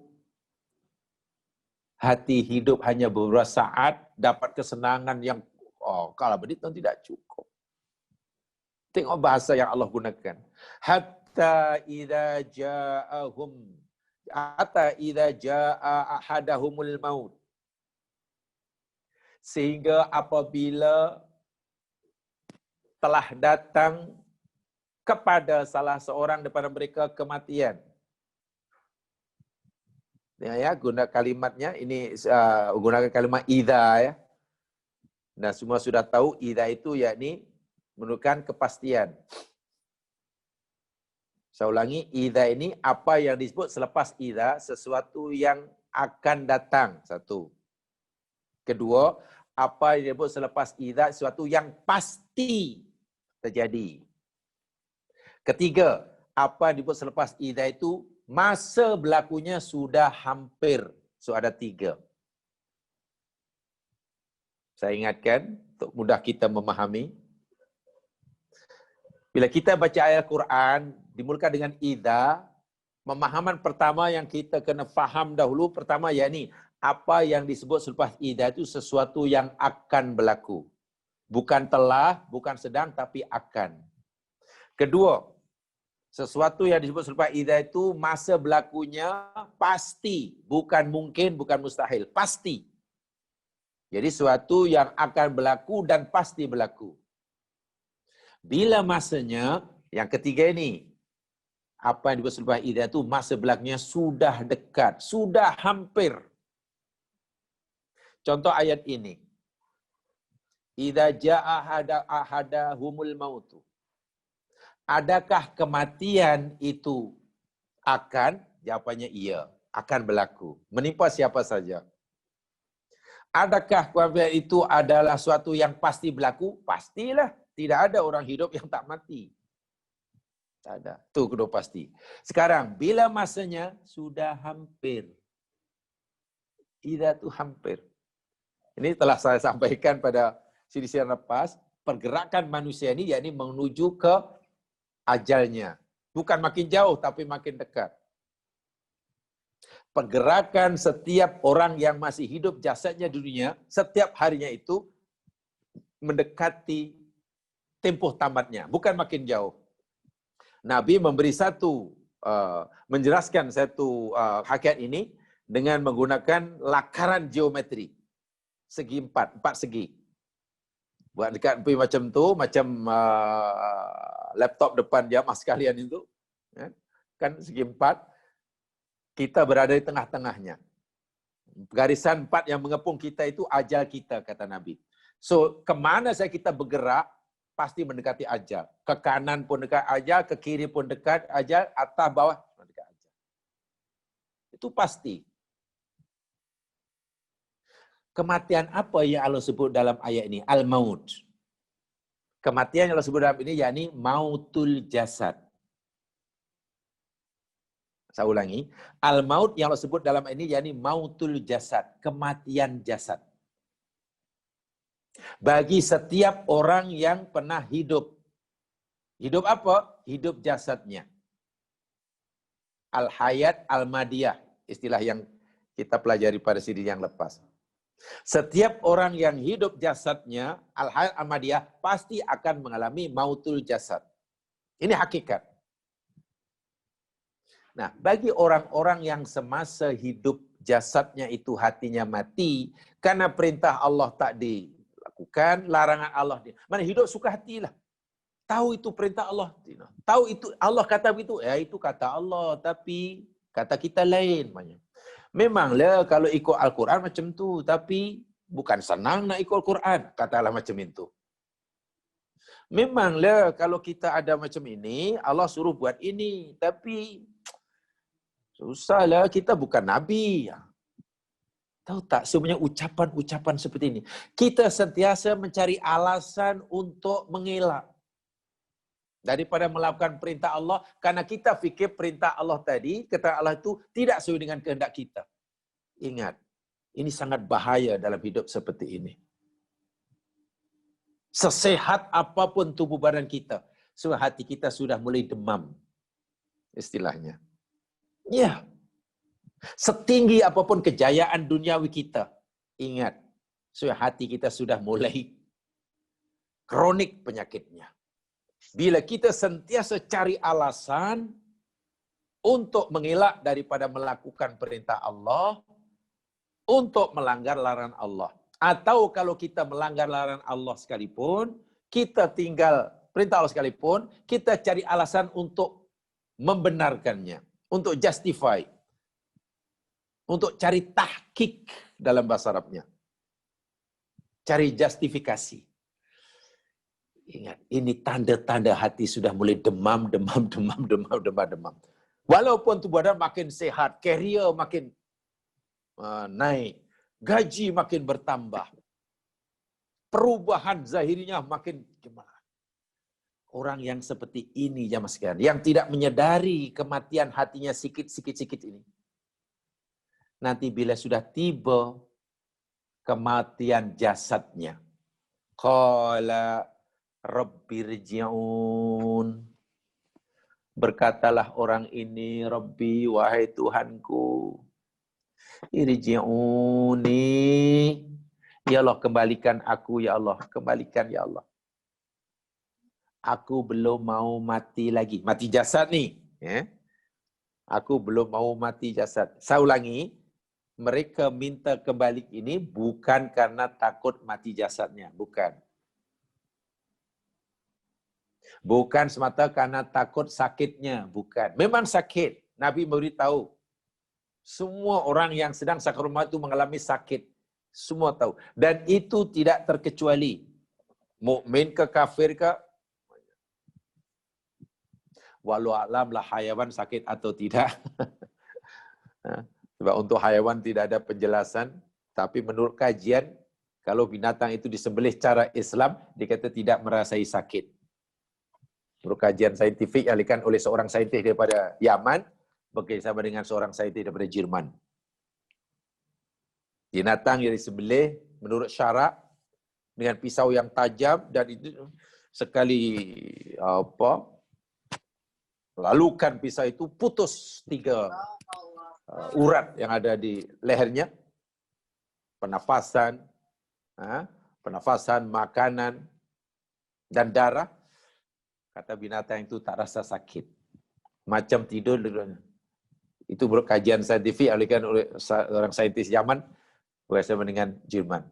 Hati hidup hanya beberapa saat, dapat kesenangan yang, kalau begitu tidak cukup. Tengok bahasa yang Allah gunakan. Hatta idza jaa ahadahumul maut. Sehingga apabila telah datang kepada salah seorang daripada mereka kematian. Ya, guna kalimatnya ini gunakan kalimat idza ya. Nah, semua sudah tahu idza itu yakni menunjukkan kepastian. Saya ulangi, idza ini apa yang disebut selepas idza, sesuatu yang akan datang, satu. Kedua, apa yang disebut selepas idza, sesuatu yang pasti terjadi. Ketiga, apa yang disebut selepas idza itu masa berlakunya sudah hampir. So ada 3. Saya ingatkan untuk mudah kita memahami. Bila kita baca ayat Quran, dimulakan dengan idza, pemahaman pertama yang kita kena faham dahulu, pertama yakni, apa yang disebut selepas idza itu sesuatu yang akan berlaku. Bukan telah, bukan sedang, tapi akan. Kedua, sesuatu yang disebut selepas idza itu masa berlakunya pasti, bukan mungkin, bukan mustahil, pasti. Jadi sesuatu yang akan berlaku dan pasti berlaku. Bila masanya, yang ketiga ini, apa yang disebut selepas idza itu masa berlakunya sudah dekat, sudah hampir. Contoh ayat ini. Idza jaa ahadahumul mautu. Adakah kematian itu akan? Jawapannya iya, akan berlaku. Menimpa siapa saja. Adakah kematian itu adalah suatu yang pasti berlaku? Pastilah. Tidak ada orang hidup yang tak mati. Tak ada. Itu kedua pasti. Sekarang, bila masanya sudah hampir. Idza itu hampir. Ini telah saya sampaikan pada siri-siri lepas. Pergerakan manusia ini yakni menuju ke ajalnya. Bukan makin jauh, tapi makin dekat. Pergerakan setiap orang yang masih hidup jasadnya di dunia, setiap harinya itu mendekati tempoh tamatnya. Bukan makin jauh. Nabi memberi menjelaskan satu hakikat ini dengan menggunakan lakaran geometri. Segi empat segi. Buat dekat macam tu, macam laptop depan jamaah sekalian itu. Kan segi empat, kita berada di tengah-tengahnya. Garisan empat yang mengepung kita itu ajal kita, kata Nabi. So, kemana saja kita bergerak, pasti mendekati ajal. Ke kanan pun dekat ajal, ke kiri pun dekat ajal, atas bawah dekat ajal. Itu pasti. Kematian apa yang Allah sebut dalam ayat ini? Al-maut. Kematian yang Allah sebut dalam ini yakni mautul jasad. Saya ulangi. Al-maut yang Allah sebut dalam ini yakni mautul jasad. Kematian jasad. Bagi setiap orang yang pernah hidup. Hidup apa? Hidup jasadnya. Al-hayat al-madiyah. Istilah yang kita pelajari pada siri yang lepas. Setiap orang yang hidup jasadnya, al-hayat al-madiyah, pasti akan mengalami mautul jasad. Ini hakikat. Nah, bagi orang-orang yang semasa hidup jasadnya itu hatinya mati, karena perintah Allah tak dilakukan, larangan Allah. Mana hidup suka hatilah. Tahu itu perintah Allah. Tahu itu Allah kata begitu. Ya itu kata Allah, tapi kata kita lain. Memanglah kalau ikut Al-Quran macam tu, tapi bukan senang nak ikut Al-Quran. Katalah macam itu. Memanglah kalau kita ada macam ini, Allah suruh buat ini. Tapi susahlah, kita bukan Nabi. Tahu tak, sebenarnya ucapan-ucapan seperti ini. Kita sentiasa mencari alasan untuk mengelak. Daripada melakukan perintah Allah, karena kita fikir perintah Allah tadi, kata Allah itu tidak sesuai dengan kehendak kita. Ingat, ini sangat bahaya dalam hidup seperti ini. Sesehat apapun tubuh badan kita, hati kita sudah mulai demam. Istilahnya. Ya. Setinggi apapun kejayaan duniawi kita, ingat, hati kita sudah mulai kronik penyakitnya. Bila kita sentiasa cari alasan untuk mengelak daripada melakukan perintah Allah, untuk melanggar larangan Allah. Atau kalau kita melanggar larangan Allah sekalipun, kita tinggal perintah Allah sekalipun, kita cari alasan untuk membenarkannya, untuk justify, untuk cari tahqiq dalam bahasa Arabnya. Cari justifikasi. Ingat, ini tanda-tanda hati sudah mulai demam. Walaupun tubuh badan makin sehat, career makin naik, gaji makin bertambah, perubahan zahirinya makin gimana. Orang yang seperti ini jamaah sekalian, yang tidak menyadari kematian hatinya sikit-sikit ini. Nanti bila sudah tiba kematian jasadnya, qala Rabbirji'un. Berkatalah orang ini, Rabbi, wahai Tuhanku, irji'uni. Ya Allah, kembalikan aku, ya Allah. Kembalikan, ya Allah. Aku belum mau mati lagi. Mati jasad ni. Aku belum mau mati jasad. Saya ulangi. Mereka minta kembali ini bukan karena takut mati jasadnya. Bukan. Bukan semata karena takut sakitnya. Bukan. Memang sakit. Nabi memberitahu. Semua orang yang sedang sakaratul maut itu mengalami sakit. Semua tahu. Dan itu tidak terkecuali. Mukmin ke kafir ke. Walau alam lah hayawan sakit atau tidak. Sebab untuk hayawan tidak ada penjelasan. Tapi menurut kajian, kalau binatang itu disembelih secara Islam, dikata tidak merasai sakit. Menurut kajian saintifik yang dilakukan oleh seorang saintis daripada Yaman, bekerjasama dengan seorang saintis daripada Jerman. Binatang yang disembelih menurut syarak dengan pisau yang tajam dan itu sekali lalukan pisau itu putus 3 urat yang ada di lehernya. Pernafasan, makanan dan darah. Kata binatang itu tak rasa sakit. Macam tidur. Itu menurut kajian saintifik dilakukan oleh orang saintis Yaman bersama dengan Jerman.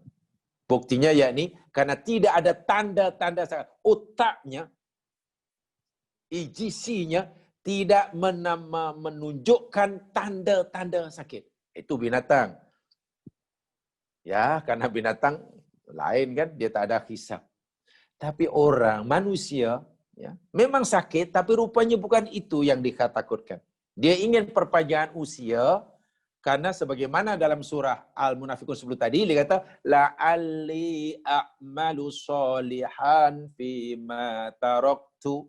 Buktinya yakni karena tidak ada tanda-tanda sakit. Otaknya, EGC-nya tidak menunjukkan tanda-tanda sakit. Itu binatang. Ya, karena binatang lain kan, dia tak ada hisab. Tapi orang, manusia, ya, memang sakit, tapi rupanya bukan itu yang dikatakan. Dia ingin perpanjangan usia, karena sebagaimana dalam surah Al-Munafiqun sebelum tadi, dia kata, la'alli a'malu sholihan fima taraktu.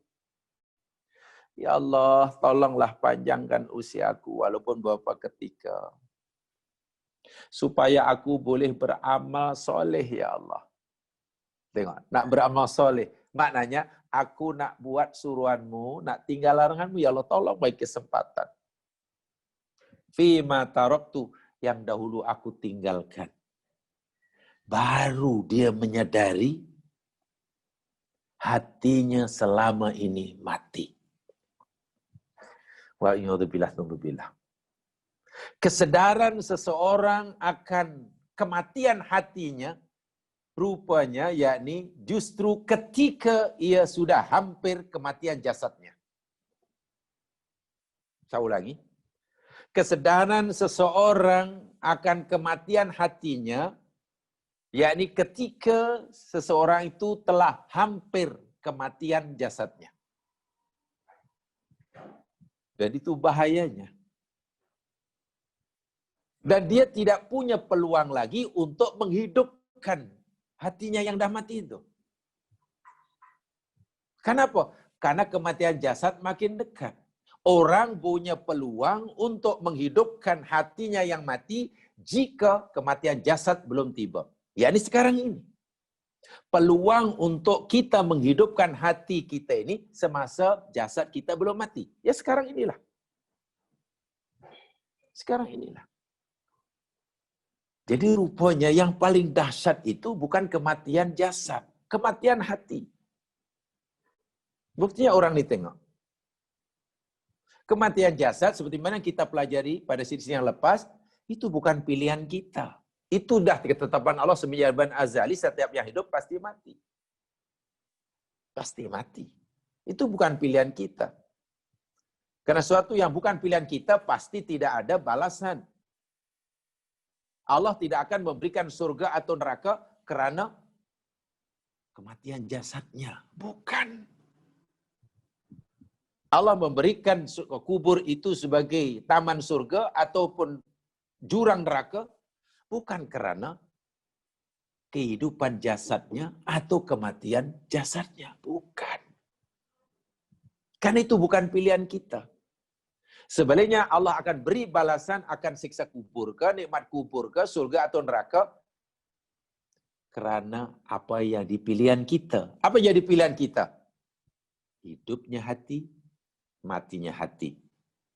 Ya Allah, tolonglah panjangkan usiaku, walaupun beberapa ketika. Supaya aku boleh beramal soleh, ya Allah. Tengok, nak beramal soleh. Maknanya, aku nak buat suruhanmu, nak tinggal laranganmu, ya Allah, tolong bagi kesempatan. Fima taraktu, yang dahulu aku tinggalkan. Baru dia menyadari, hatinya selama ini mati. Wa'iyadzubillah. Kesedaran seseorang akan kematian hatinya, rupanya yakni justru ketika ia sudah hampir kematian jasadnya. Saya ulangi. Kesedaran seseorang akan kematian hatinya, yakni ketika seseorang itu telah hampir kematian jasadnya. Dan itu bahayanya. Dan dia tidak punya peluang lagi untuk menghidupkan hatinya yang dah mati itu. Kenapa? Karena kematian jasad makin dekat. Orang punya peluang untuk menghidupkan hatinya yang mati jika kematian jasad belum tiba. Yakni sekarang ini. Peluang untuk kita menghidupkan hati kita ini semasa jasad kita belum mati. Ya sekarang inilah. Sekarang inilah. Jadi rupanya yang paling dahsyat itu bukan kematian jasad, kematian hati. Buktinya orang ini tengok. Kematian jasad seperti mana kita pelajari pada sisi yang lepas, itu bukan pilihan kita. Itu dah ketetapan Allah semenjak azali, setiap yang hidup pasti mati. Pasti mati. Itu bukan pilihan kita. Karena sesuatu yang bukan pilihan kita pasti tidak ada balasan. Allah tidak akan memberikan surga atau neraka kerana kematian jasadnya. Bukan. Allah memberikan kubur itu sebagai taman surga ataupun jurang neraka bukan kerana kehidupan jasadnya atau kematian jasadnya. Bukan. Kan itu bukan pilihan kita. Sebaliknya Allah akan beri balasan akan siksa kubur ke, nikmat kubur ke, surga atau neraka Kerana apa yang dipilihan kita. Apa jadi pilihan kita? Hidupnya hati, matinya hati.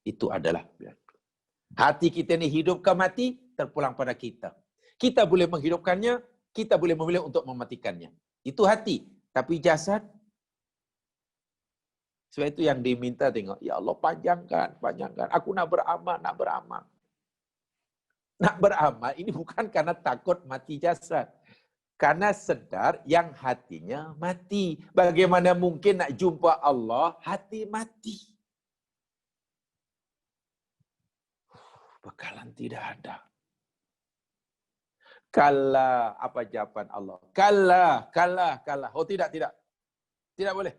Itu adalah pilihan. Hati kita ini hidup ke mati, terpulang pada kita. Kita boleh menghidupkannya, kita boleh memilih untuk mematikannya. Itu hati. Tapi jasad, sebab itu yang diminta tengok, ya Allah panjangkan, panjangkan. Aku nak beramal, nak beramal. Nak beramal ini bukan karena takut mati jasad. Karena sedar yang hatinya mati. Bagaimana mungkin nak jumpa Allah, hati mati? Bekalan tidak ada. Kala, apa jawaban Allah? Kala, kala, kala. Oh tidak, tidak. Tidak boleh.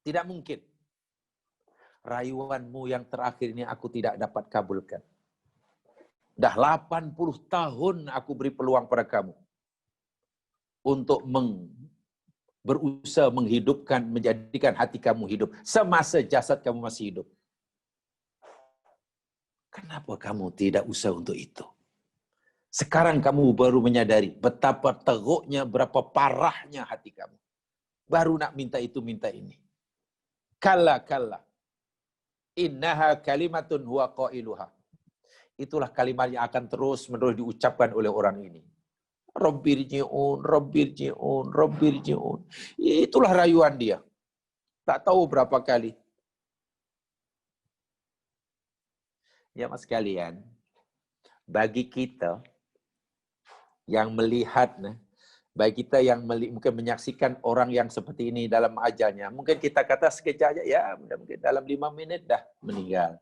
Tidak mungkin. Rayuanmu yang terakhir ini aku tidak dapat kabulkan. Dah 80 tahun aku beri peluang pada kamu. Untuk berusaha menghidupkan, menjadikan hati kamu hidup. Semasa jasad kamu masih hidup. Kenapa kamu tidak usaha untuk itu? Sekarang kamu baru menyadari betapa teruknya, berapa parahnya hati kamu. Baru nak minta itu, minta ini. Kalla, kalla. Innaha kalimatun huwa qailuha. Itulah kalimat yang akan terus-menerus diucapkan oleh orang ini. Rabbirji'un, Rabbirji'un, Rabbirji'un. Itulah rayuan dia. Tak tahu berapa kali. Ya mas sekalian, bagi kita yang melihat, bagi kita yang mungkin menyaksikan orang yang seperti ini dalam ajalnya, mungkin kita kata sekejap aja, ya mungkin dalam 5 menit dah meninggal.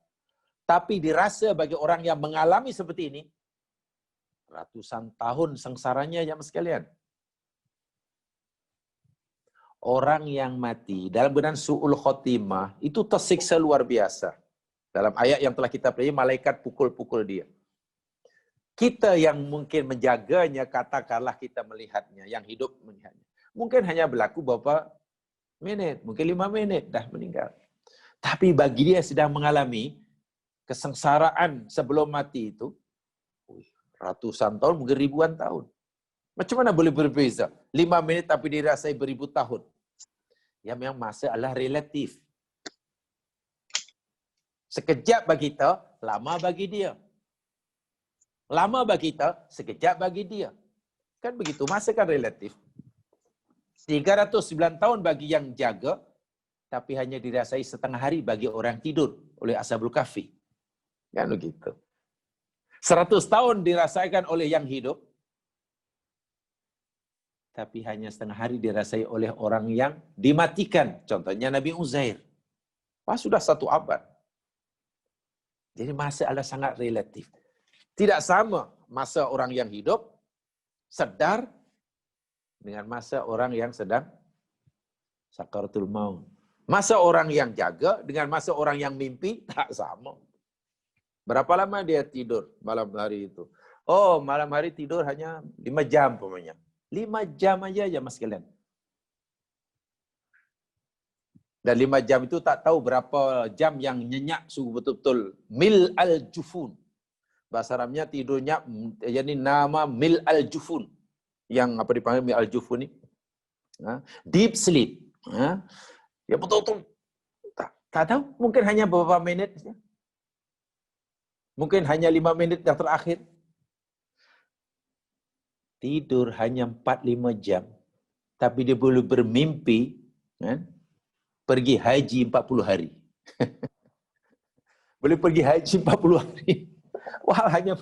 Tapi dirasa bagi orang yang mengalami seperti ini, ratusan tahun sengsaranya ya mas sekalian. Orang yang mati dalam keadaan su'ul khotimah itu tersiksa luar biasa. Dalam ayat yang telah kita pelajari, malaikat pukul-pukul dia. Kita yang mungkin menjaganya, katakanlah kita melihatnya, yang hidup melihatnya. Mungkin hanya berlaku beberapa menit, mungkin 5 menit dah meninggal. Tapi bagi dia sedang mengalami kesengsaraan sebelum mati itu, ratusan tahun, mungkin ribuan tahun. Macam mana boleh berbeza? 5 menit tapi dirasai beribu tahun. Ya memang masa adalah relatif. Sekejap bagi kita, lama bagi dia. Lama bagi kita, sekejap bagi dia. Kan begitu, masa kan relatif. 309 tahun bagi yang jaga, tapi hanya dirasai setengah hari bagi orang tidur oleh Ashabul Kahfi. Kan begitu. 100 tahun dirasakan oleh yang hidup, tapi hanya setengah hari dirasai oleh orang yang dimatikan. Contohnya Nabi Uzair. Wah, sudah 1 abad. Jadi masa adalah sangat relatif. Tidak sama masa orang yang hidup, sedar, dengan masa orang yang sedang sakaratul maut. Masa orang yang jaga dengan masa orang yang mimpi, tak sama. Berapa lama dia tidur malam hari itu? Oh, malam hari tidur hanya 5 jam pokoknya. 5 jam aja mas sekalian. Dan 5 jam itu tak tahu berapa jam yang nyenyak sungguh betul-betul. Mil al-jufun. Bahasa Arabnya tidurnya, jadi nama mil al-jufun. Yang apa dipanggil mil al-jufun ni? Deep sleep. Ya betul-betul. Tak tahu, mungkin hanya beberapa minit. Mungkin hanya 5 minit yang terakhir. Tidur hanya 4-5 jam. Tapi dia boleh bermimpi, pergi haji 40 hari. Boleh pergi haji 40 hari. Wah, hanya.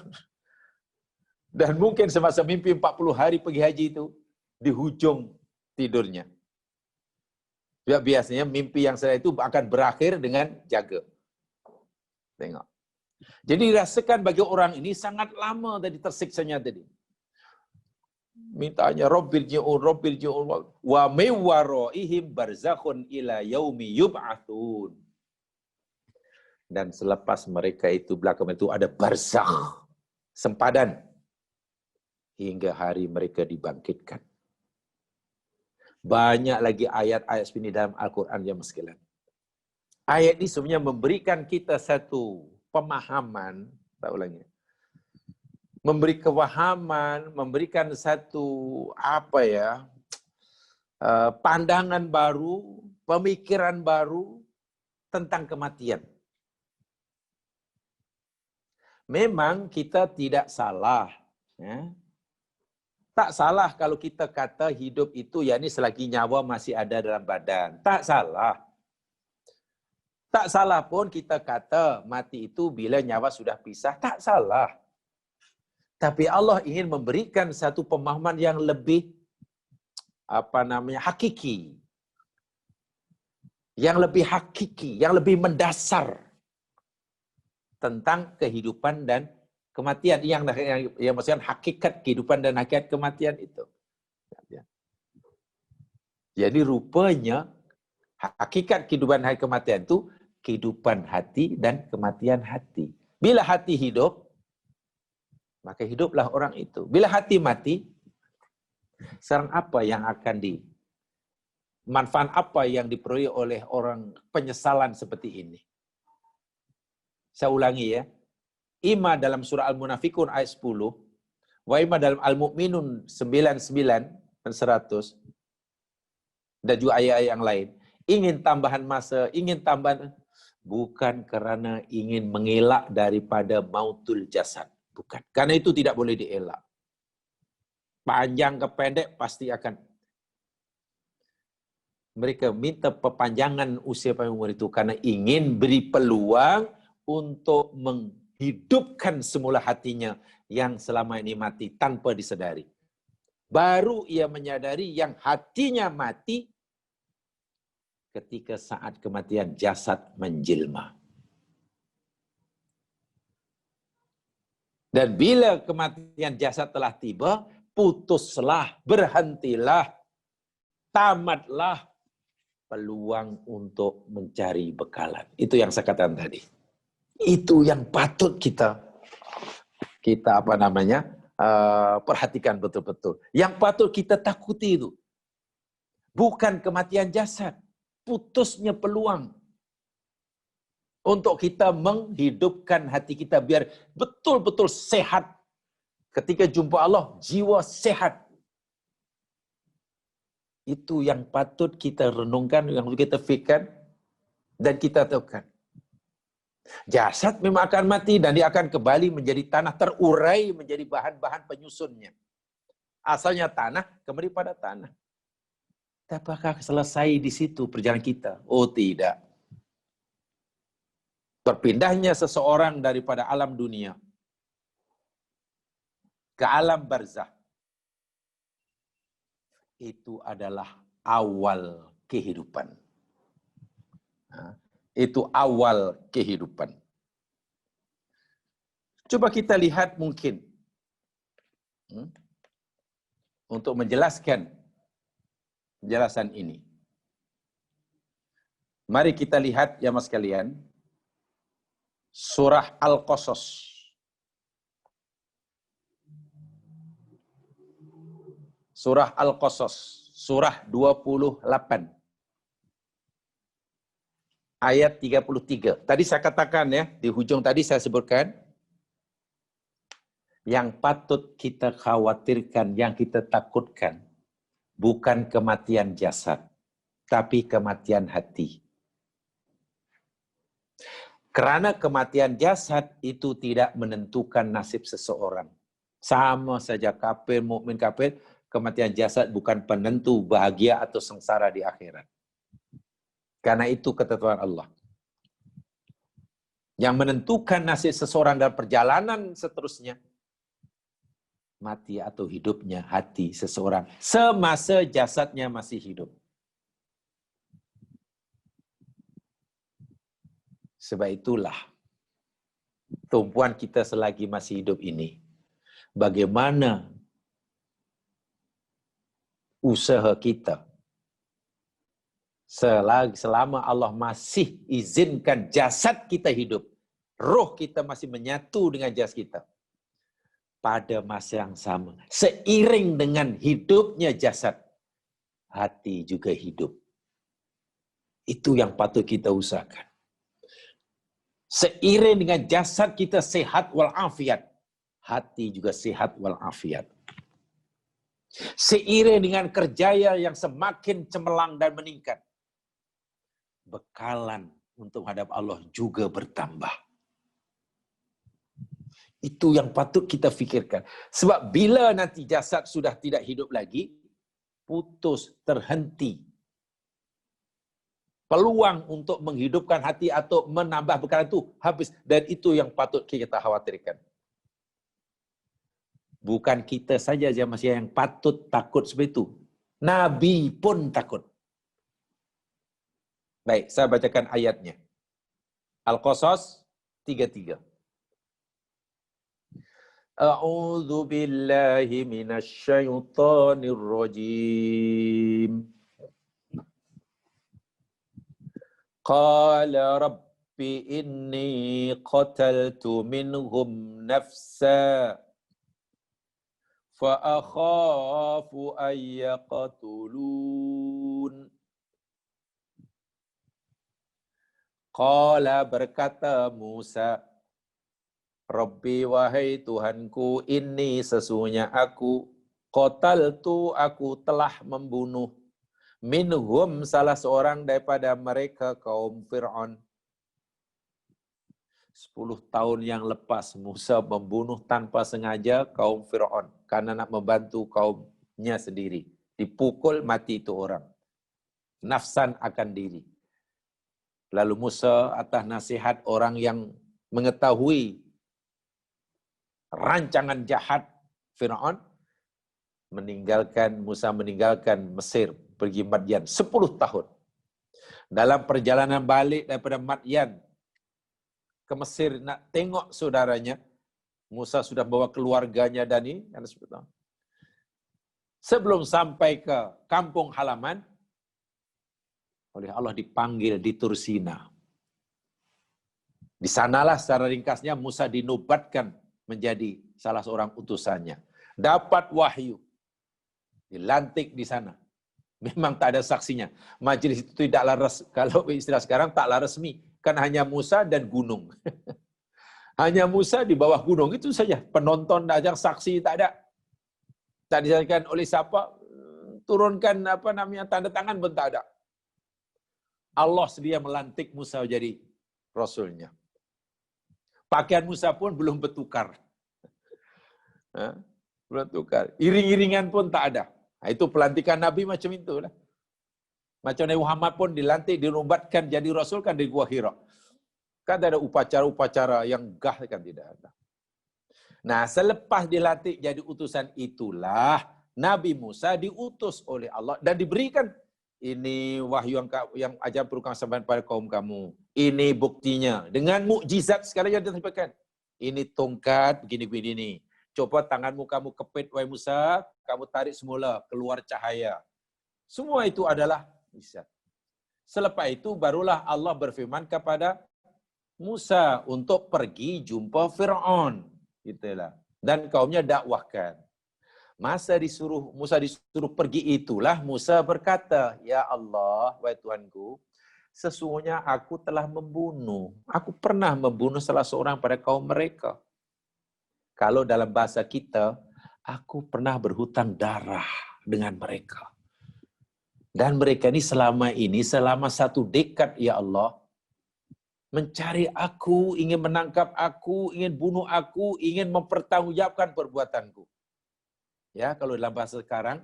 Dan mungkin semasa mimpi 40 hari pergi haji itu, di hujung tidurnya. Biasanya mimpi yang saya itu akan berakhir dengan jaga. Tengok. Jadi dirasakan bagi orang ini sangat lama tadi tersiksanya tadi. Mintanya Rabbirji'un, Rabbirji'un, wa min waraihim barzakhun ila yaumi yub'atsun. Dan selepas mereka itu, belakang itu ada barzakh, sempadan, hingga hari mereka dibangkitkan. Banyak lagi ayat-ayat seperti ini dalam Al-Quran yang sekalian. Ayat ini sebenarnya memberikan kita satu pemahaman, tak ulangnya, memberi kefahaman, memberikan satu pandangan baru, pemikiran baru tentang kematian. Memang kita tidak salah, ya. Tak salah kalau kita kata hidup itu yakni selagi nyawa masih ada dalam badan. Tak salah. Tak salah pun kita kata mati itu bila nyawa sudah pisah. Tak salah. Tapi Allah ingin memberikan satu pemahaman yang lebih hakiki. Yang lebih hakiki, yang lebih mendasar tentang kehidupan dan kematian, yang maksudnya hakikat kehidupan dan hakikat kematian itu. Jadi rupanya hakikat kehidupan dan kematian itu kehidupan hati dan kematian hati. Bila hati hidup, maka hiduplah orang itu. Bila hati mati, sekarang apa yang akan manfaat apa yang diperoleh oleh orang penyesalan seperti ini? Saya ulangi ya. Ima dalam surah Al-Munafikun ayat 10, wa ima dalam Al-Mu'minun 99 dan 100, dan juga ayat-ayat yang lain. Ingin tambahan masa, ingin tambahan, bukan karena ingin mengelak daripada mautul jasad. Bukan. Karena itu tidak boleh dielak. Panjang ke pendek pasti akan. Mereka minta perpanjangan usia umur itu karena ingin beri peluang untuk menghidupkan semula hatinya yang selama ini mati tanpa disedari. Baru ia menyadari yang hatinya mati ketika saat kematian jasad menjelma. Dan bila kematian jasad telah tiba, putuslah, berhentilah, tamatlah peluang untuk mencari bekalan. Itu yang saya katakan tadi. Itu yang patut kita perhatikan betul-betul. Yang patut kita takuti itu bukan kematian jasad, putusnya peluang untuk kita menghidupkan hati kita biar betul-betul sehat. Ketika jumpa Allah, jiwa sehat. Itu yang patut kita renungkan, yang kita fikirkan dan kita tahukan. Jasad memang akan mati dan dia akan kembali menjadi tanah, terurai menjadi bahan-bahan penyusunnya. Asalnya tanah, kembali pada tanah. Tapi apakah selesai di situ perjalanan kita? Oh tidak. Berpindahnya seseorang daripada alam dunia ke alam barzah, itu adalah awal kehidupan. Itu awal kehidupan. Coba kita lihat mungkin untuk menjelaskan penjelasan ini. Mari kita lihat ya mas sekalian, surah Al-Qasas. Surah Al-Qasas, surah 28. Ayat 33. Tadi saya katakan ya, di hujung tadi saya sebutkan, yang patut kita khawatirkan, yang kita takutkan, bukan kematian jasad, tapi kematian hati. Karena kematian jasad itu tidak menentukan nasib seseorang. Sama saja kafir, mukmin kafir, kematian jasad bukan penentu bahagia atau sengsara di akhirat. Karena itu ketentuan Allah. Yang menentukan nasib seseorang dalam perjalanan seterusnya, mati atau hidupnya hati seseorang semasa jasadnya masih hidup. Sebab itulah tumpuan kita selagi masih hidup ini, bagaimana usaha kita selama Allah masih izinkan jasad kita hidup, roh kita masih menyatu dengan jasad kita. Pada masa yang sama, seiring dengan hidupnya jasad, hati juga hidup. Itu yang patut kita usahakan. Seiring dengan jasad kita sehat walafiat, hati juga sehat walafiat. Seiring dengan kerjaya yang semakin cemerlang dan meningkat, bekalan untuk menghadap Allah juga bertambah. Itu yang patut kita fikirkan. Sebab bila nanti jasad sudah tidak hidup lagi, putus, terhenti. Peluang untuk menghidupkan hati atau menambah bekalan itu habis. Dan itu yang patut kita khawatirkan. Bukan kita saja yang patut takut seperti itu. Nabi pun takut. Baik, saya bacakan ayatnya. Al-Qasas 33. A'udzu billahi minasy syaithanir rajim. Qala rabbi inni qataltu minhum nafsa fa akhafu an yaqtulun. Qala berkata Musa, Rabbi wahai Tuhanku, ini sesungguhnya aku, qataltu aku telah membunuh, minhum salah seorang daripada mereka kaum Fir'aun. 10 tahun yang lepas Musa membunuh tanpa sengaja kaum Fir'aun, karena nak membantu kaumnya sendiri. Dipukul mati itu orang. Nafsan akan diri. Lalu Musa atas nasihat orang yang mengetahui rancangan jahat Fir'aun, Musa meninggalkan Mesir, pergi Madyan 10 tahun. Dalam perjalanan balik daripada Madyan ke Mesir nak tengok saudaranya, Musa sudah bawa keluarganya dan ini, sebelum sampai ke kampung halaman, oleh Allah dipanggil di Tursina. Di sanalah secara ringkasnya Musa dinobatkan menjadi salah seorang utusannya. Dapat wahyu. Dilantik di sana. Memang tak ada saksinya. Majelis itu tidaklah kalau istilah sekarang taklah resmi. Kan hanya Musa dan gunung. Hanya Musa di bawah gunung itu saja. Penonton tak ada, saksi tak ada. Tak disaksikan oleh siapa, turunkan tanda tangan pun tak ada. Allah sedia melantik Musa jadi rasulnya. Pakaian Musa pun belum bertukar. Belum tukar. Iring-iringan pun tak ada. Itu pelantikan Nabi macam itulah. Macam Nabi Muhammad pun dilantik, dinubatkan jadi Rasul kan di Gua Hira. Kan ada upacara-upacara yang gah kan tidak ada. Nah, selepas dilantik jadi utusan itulah Nabi Musa diutus oleh Allah dan diberikan ini wahyu yang ajar perlu kami sampaikan pada kaum kamu. Ini buktinya. Dengan mukjizat sekali yang disampaikan. Ini tongkat begini-begini. Coba tanganmu kamu kepit, wahai Musa. Kamu tarik semula, keluar cahaya. Semua itu adalah mukjizat. Selepas itu barulah Allah berfirman kepada Musa untuk pergi jumpa Fir'aun. Itulah. Dan kaumnya dakwahkan. Musa disuruh pergi itulah Musa berkata, Ya Allah, wahai Tuhanku, sesungguhnya aku telah membunuh. Aku pernah membunuh salah seorang pada kaum mereka. Kalau dalam bahasa kita, aku pernah berhutang darah dengan mereka. Dan mereka ini selama 1 dekad, Ya Allah, mencari aku, ingin menangkap aku, ingin bunuh aku, ingin mempertanggungjawabkan perbuatanku. Ya, kalau dalam bahasa sekarang,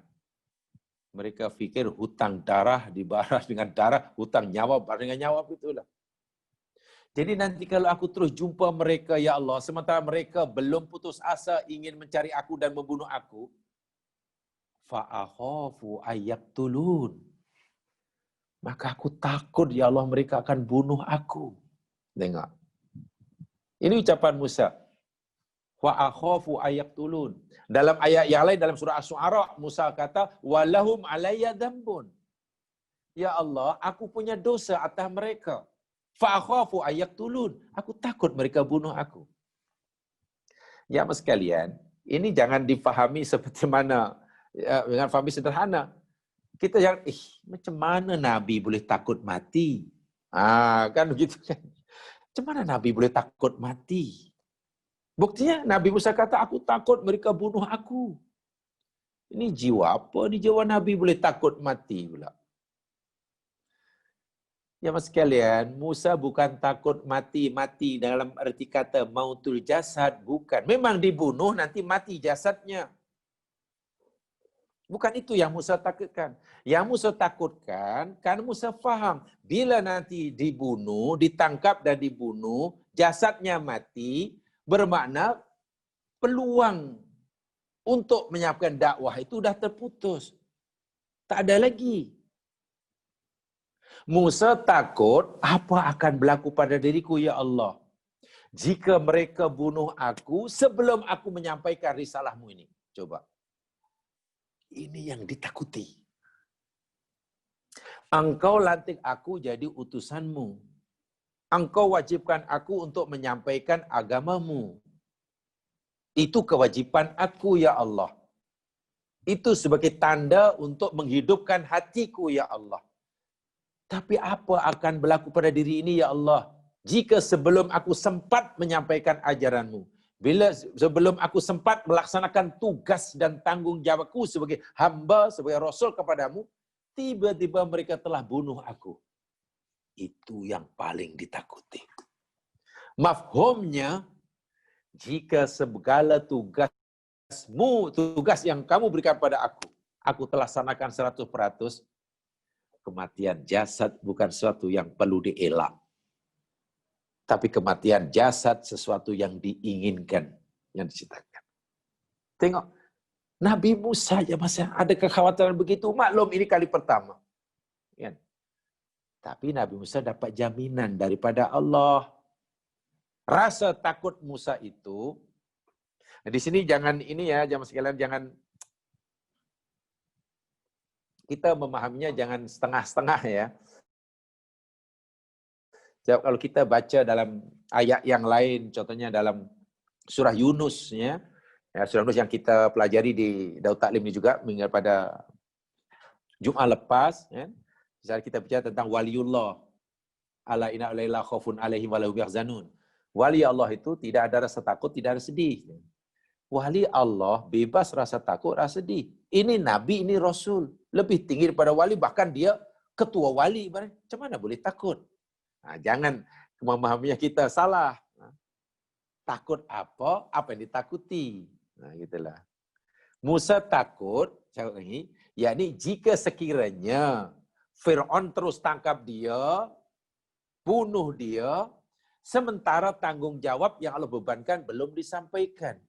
mereka fikir hutang darah dibalas dengan darah, hutang nyawa balas dengan nyawa, itulah. Jadi nanti kalau aku terus jumpa mereka, Ya Allah, sementara mereka belum putus asa ingin mencari aku dan membunuh aku, fa'akhafu ayyaqtulun. Maka aku takut, Ya Allah, mereka akan bunuh aku. Dengar. Ini ucapan Musa. Fa'akhafu ayyaqtulun. Dalam ayat yang lain dalam surah Asy-Syu'ara, Musa kata, walahum alayya dzambun. Ya Allah, aku punya dosa atas mereka. Fa'akhafu ayyaqtulun. Aku takut mereka bunuh aku. Ya, mas sekalian, ini jangan difahami seperti mana, dengan fahami sederhana. Kita jangan, macam mana Nabi boleh takut mati? Kan begitu kan. Macam mana Nabi boleh takut mati? Buktinya Nabi Musa kata, aku takut mereka bunuh aku. Ini jiwa apa? Ini jiwa Nabi boleh takut mati pula. Ya mas sekalian, Musa bukan takut mati dalam arti kata mautul jasad, bukan. Memang dibunuh nanti mati jasadnya. Bukan itu yang Musa takutkan. Yang Musa takutkan, kan Musa faham, bila nanti dibunuh, ditangkap dan dibunuh, jasadnya mati, bermakna peluang untuk menyiapkan dakwah itu sudah terputus. Tak ada lagi. Musa takut, apa akan berlaku pada diriku, ya Allah? Jika mereka bunuh aku sebelum aku menyampaikan risalahmu ini. Coba. Ini yang ditakuti. Engkau lantik aku jadi utusanmu. Engkau wajibkan aku untuk menyampaikan agamamu. Itu kewajiban aku, ya Allah. Itu sebagai tanda untuk menghidupkan hatiku, ya Allah. Tapi apa akan berlaku pada diri ini, ya Allah? Jika sebelum aku sempat menyampaikan ajaranmu, sebelum aku sempat melaksanakan tugas dan tanggung jawabku sebagai hamba, sebagai rasul kepadamu, tiba-tiba mereka telah bunuh aku. Itu yang paling ditakuti. Mafhumnya, jika segala tugasmu, tugas yang kamu berikan pada aku telah laksanakan 100%, kematian jasad bukan sesuatu yang perlu dielak. Tapi kematian jasad sesuatu yang diinginkan, yang diciptakan. Tengok, Nabi Musa aja masih ada kekhawatiran begitu. Maklum ini kali pertama. Ya. Tapi Nabi Musa dapat jaminan daripada Allah. Rasa takut Musa itu, nah di sini jangan ini ya, jamaah sekalian, jangan kita memahaminya jangan setengah-setengah ya. Sebab kalau kita baca dalam ayat yang lain, contohnya dalam surah Yunus ya, surah Yunus yang kita pelajari di Daud Taklim ini juga minggu pada Jumat lepas ya. Misalnya kita bicara tentang waliullah. Ala inna la khaufun alaihim wa la hum yahzanun. Wali Allah itu tidak ada rasa takut, tidak ada sedih. Wali Allah bebas rasa takut, rasa sedih. Ini nabi, ini rasul. Lebih tinggi daripada wali, bahkan dia ketua wali. Macam mana boleh takut? Nah, jangan memahaminya kita salah. Takut apa? Apa yang ditakuti? Nah, gitulah. Musa takut, saya lagi, yakni jika sekiranya Fir'aun terus tangkap dia, bunuh dia, sementara tanggung jawab yang Allah bebankan belum disampaikan.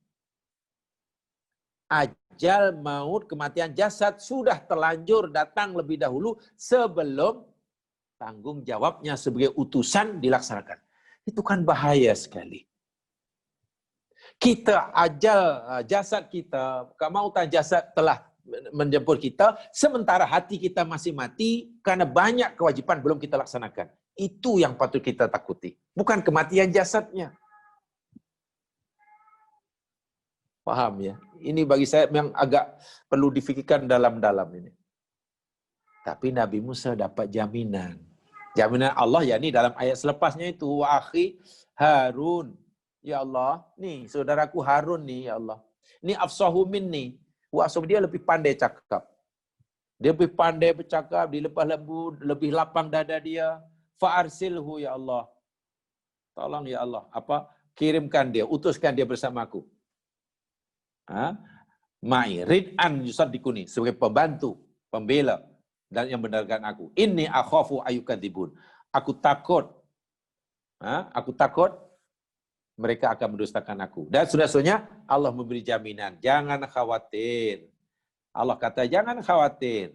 Ajal, maut, kematian jasad sudah terlanjur datang lebih dahulu sebelum tanggung jawabnya sebagai utusan dilaksanakan. Itu kan bahaya sekali. Kita ajal jasad kita, kemautan jasad telah menjemput kita, sementara hati kita masih mati karena banyak kewajiban belum kita laksanakan. Itu yang patut kita takuti. Bukan kematian jasadnya. Paham ya? Ini bagi saya yang agak perlu difikirkan dalam-dalam ini. Tapi Nabi Musa dapat jaminan. Jaminan Allah ya ini dalam ayat selepasnya itu. Wa akhi Harun. Ya Allah, nih saudaraku Harun nih ya Allah. Ini afsahu minni. Wa afsahu, dia lebih pandai cakap. Dia lebih pandai bercakap, dia lepas lembu, lebih lapang dada dia. Fa'arsilhu ya Allah. Tolong ya Allah. Kirimkan dia, utuskan dia bersamaku. Mai rid'an yusaddikuni, sebagai pembantu, pembela dan yang benarkan aku. Inni akhafu ayyukadzibun. Aku takut mereka akan mendustakan aku. Dan sudah-sudahnya Allah memberi jaminan, jangan khawatir. Allah kata jangan khawatir.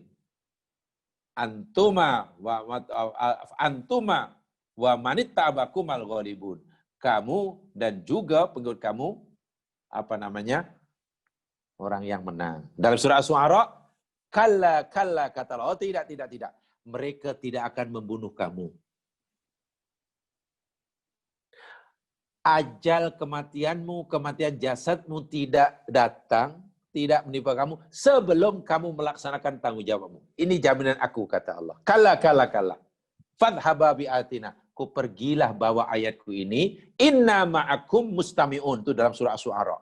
Antuma wa manittaba'akumal ghalibun. Kamu dan juga pengikut kamu orang yang menang. Dalam surah Asy-Syu'ara, kalla kata Allah, tidak. Mereka tidak akan membunuh kamu. Ajal kematianmu, kematian jasadmu tidak datang, tidak menimpa kamu sebelum kamu melaksanakan tanggung jawabmu. Ini jaminan aku, kata Allah. Kalla. Fadhhaba bi'atina. Ku pergilah bawa ayatku ini. Inna ma'akum mustami'un. Itu dalam surah Asy-Syu'ara.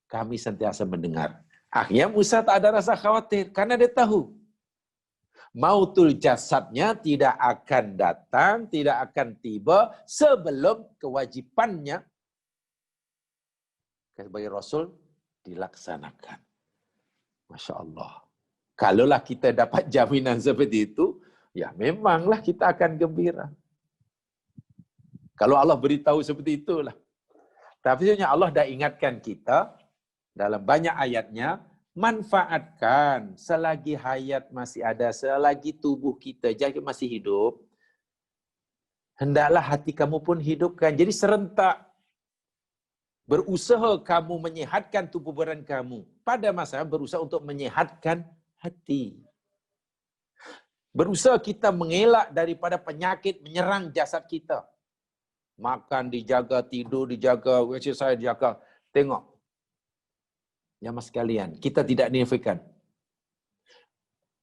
Kami sentiasa mendengar. Akhirnya Musa tak ada rasa khawatir. Karena dia tahu. Mautul jasadnya tidak akan datang, tidak akan tiba sebelum kewajibannya sebagai Rasul dilaksanakan. Masya Allah. Kalaulah kita dapat jaminan seperti itu, ya memanglah kita akan gembira. Kalau Allah beritahu seperti itulah. Tapi sebenarnya Allah dah ingatkan kita dalam banyak ayatnya, manfaatkan selagi hayat masih ada, selagi tubuh kita jadi masih hidup, hendaklah hati kamu pun hidupkan. Jadi serentak berusaha kamu menyehatkan tubuh badan kamu. Pada masa berusaha untuk menyehatkan hati. Berusaha kita mengelak daripada penyakit menyerang jasad kita. Makan dijaga, tidur dijaga, exercise dijaga. Tengok. Jamaah sekalian, kita tidak nafikan.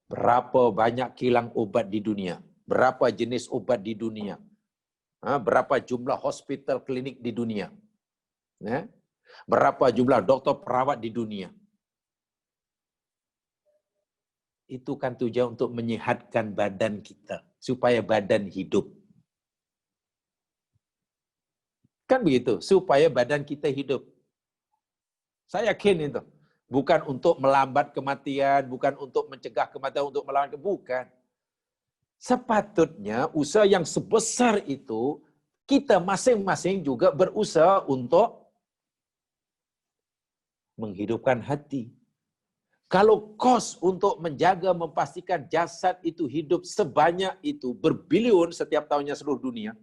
Berapa banyak kilang obat di dunia. Berapa jenis obat di dunia. Berapa jumlah hospital klinik di dunia. Berapa jumlah dokter perawat di dunia. Itu kan tujuan untuk menyehatkan badan kita. Supaya badan hidup. Kan begitu, supaya badan kita hidup. Saya yakin itu. Bukan untuk melambat kematian, bukan untuk mencegah kematian, untuk melawan, bukan. Sepatutnya usaha yang sebesar itu, kita masing-masing juga berusaha untuk menghidupkan hati. Kalau kos untuk menjaga, memastikan jasad itu hidup sebanyak itu, berbilion setiap tahunnya seluruh dunia,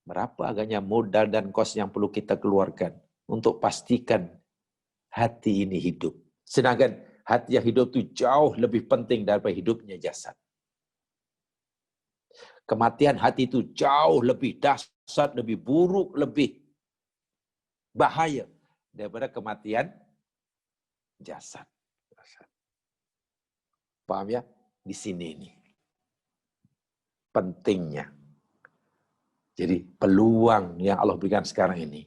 berapa agaknya modal dan kos yang perlu kita keluarkan untuk pastikan hati ini hidup. Sedangkan hati yang hidup itu jauh lebih penting daripada hidupnya jasad. Kematian hati itu jauh lebih dahsyat, lebih buruk, lebih bahaya daripada kematian jasad. Paham ya? Di sini ini pentingnya. Jadi peluang yang Allah berikan sekarang ini.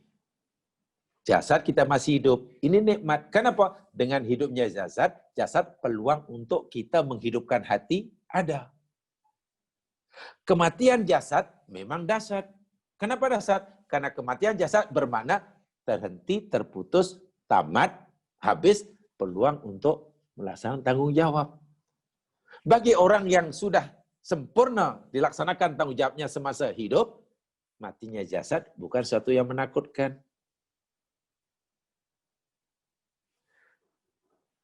Jasad kita masih hidup. Ini nikmat. Kenapa? Dengan hidupnya jasad, peluang untuk kita menghidupkan hati ada. Kematian jasad memang dahsyat. Kenapa dahsyat? Karena kematian jasad bermakna terhenti, terputus, tamat, habis peluang untuk melaksanakan tanggung jawab. Bagi orang yang sudah sempurna dilaksanakan tanggung jawabnya semasa hidup, matinya jasad bukan sesuatu yang menakutkan.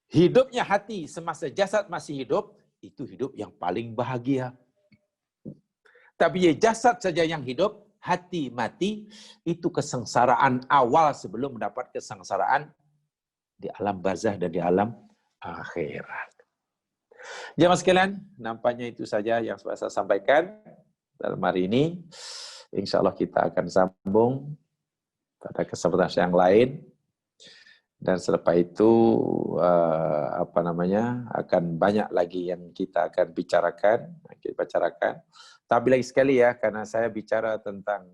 Hidupnya hati semasa jasad masih hidup, itu hidup yang paling bahagia. Tapi jasad saja yang hidup, hati mati, itu kesengsaraan awal sebelum mendapat kesengsaraan di alam barzah dan di alam akhirat. Jemaah sekalian, nampaknya itu saja yang saya sampaikan dalam hari ini. Insya Allah kita akan sambung pada kesempatan yang lain. Dan selepas itu akan banyak lagi yang kita akan bicarakan. Tapi lagi sekali ya, karena saya bicara tentang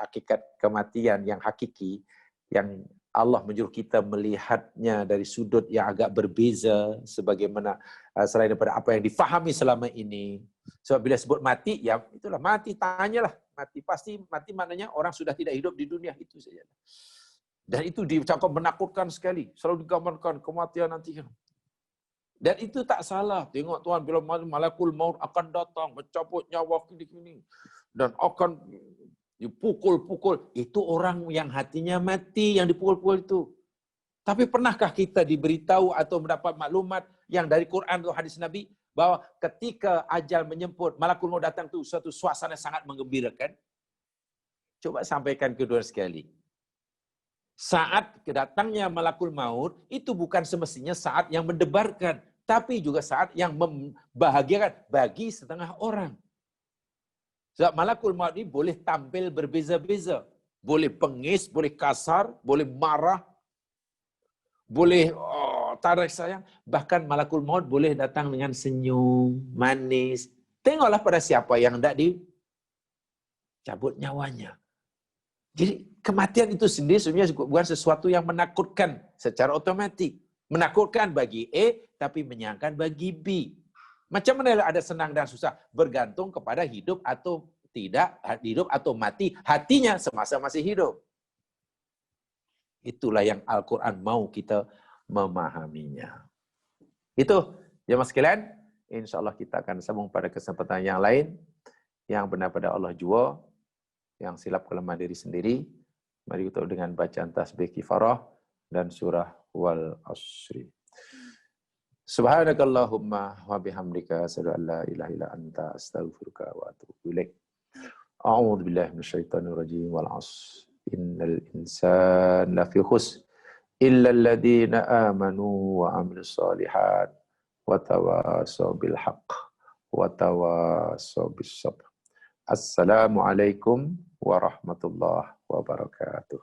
hakikat kematian yang hakiki, yang Allah menyuruh kita melihatnya dari sudut yang agak berbeza, sebagaimana selain daripada apa yang difahami selama ini. Sebab bila sebut mati, ya itulah mati, tanyalah. Mati pasti mati maknanya orang sudah tidak hidup di dunia, itu saja. Dan itu dicakap menakutkan sekali. Selalu digambarkan kematian nanti. Dan itu tak salah. Tengok Tuhan, bila malakul maut akan datang, mencabut nyawa ini. Dan akan dipukul-pukul. Itu orang yang hatinya mati, yang dipukul-pukul itu. Tapi pernahkah kita diberitahu atau mendapat maklumat yang dari Quran atau hadis Nabi, bahwa ketika ajal menyemput, malakul maut datang itu suatu suasana sangat menggembirakan? Coba sampaikan kedua sekali. Saat kedatangnya malakul maut, itu bukan semestinya saat yang mendebarkan, tapi juga saat yang membahagiakan bagi setengah orang. Sebab malakul maut ini boleh tampil berbeza-beza. Boleh bengis, boleh kasar, boleh marah, boleh tarik sayang. Bahkan malakul maut boleh datang dengan senyum, manis. Tengoklah pada siapa yang hendak cabut nyawanya. Jadi kematian itu sendiri sebenarnya bukan sesuatu yang menakutkan secara otomatis. Menakutkan bagi A, tapi menyenangkan bagi B. Macam mana ada senang dan susah? Bergantung kepada hidup atau tidak, hidup atau mati hatinya semasa masih hidup. Itulah yang Al-Quran mau kita memahaminya. Itu, jemaah sekalian. Insya Allah kita akan sambung pada kesempatan yang lain. Yang benar pada Allah jua, yang silap kelemahan diri sendiri. Mari kita dengan bacaan tasbih kifarah dan surah wal asri. Subhanakallahumma wa bihamdika asyhadu an la ilaha illa anta astaghfiruka wa atubu ilaik. A'udzu billahi minasyaitonir rajim wal 'asr. Innal insana lafi khusr illa alladziina aamanu wa 'amilus shalihat wa tawassaw bil haqq wa tawassaw bis sabr. Assalamualaikum warahmatullahi wabarakatuh.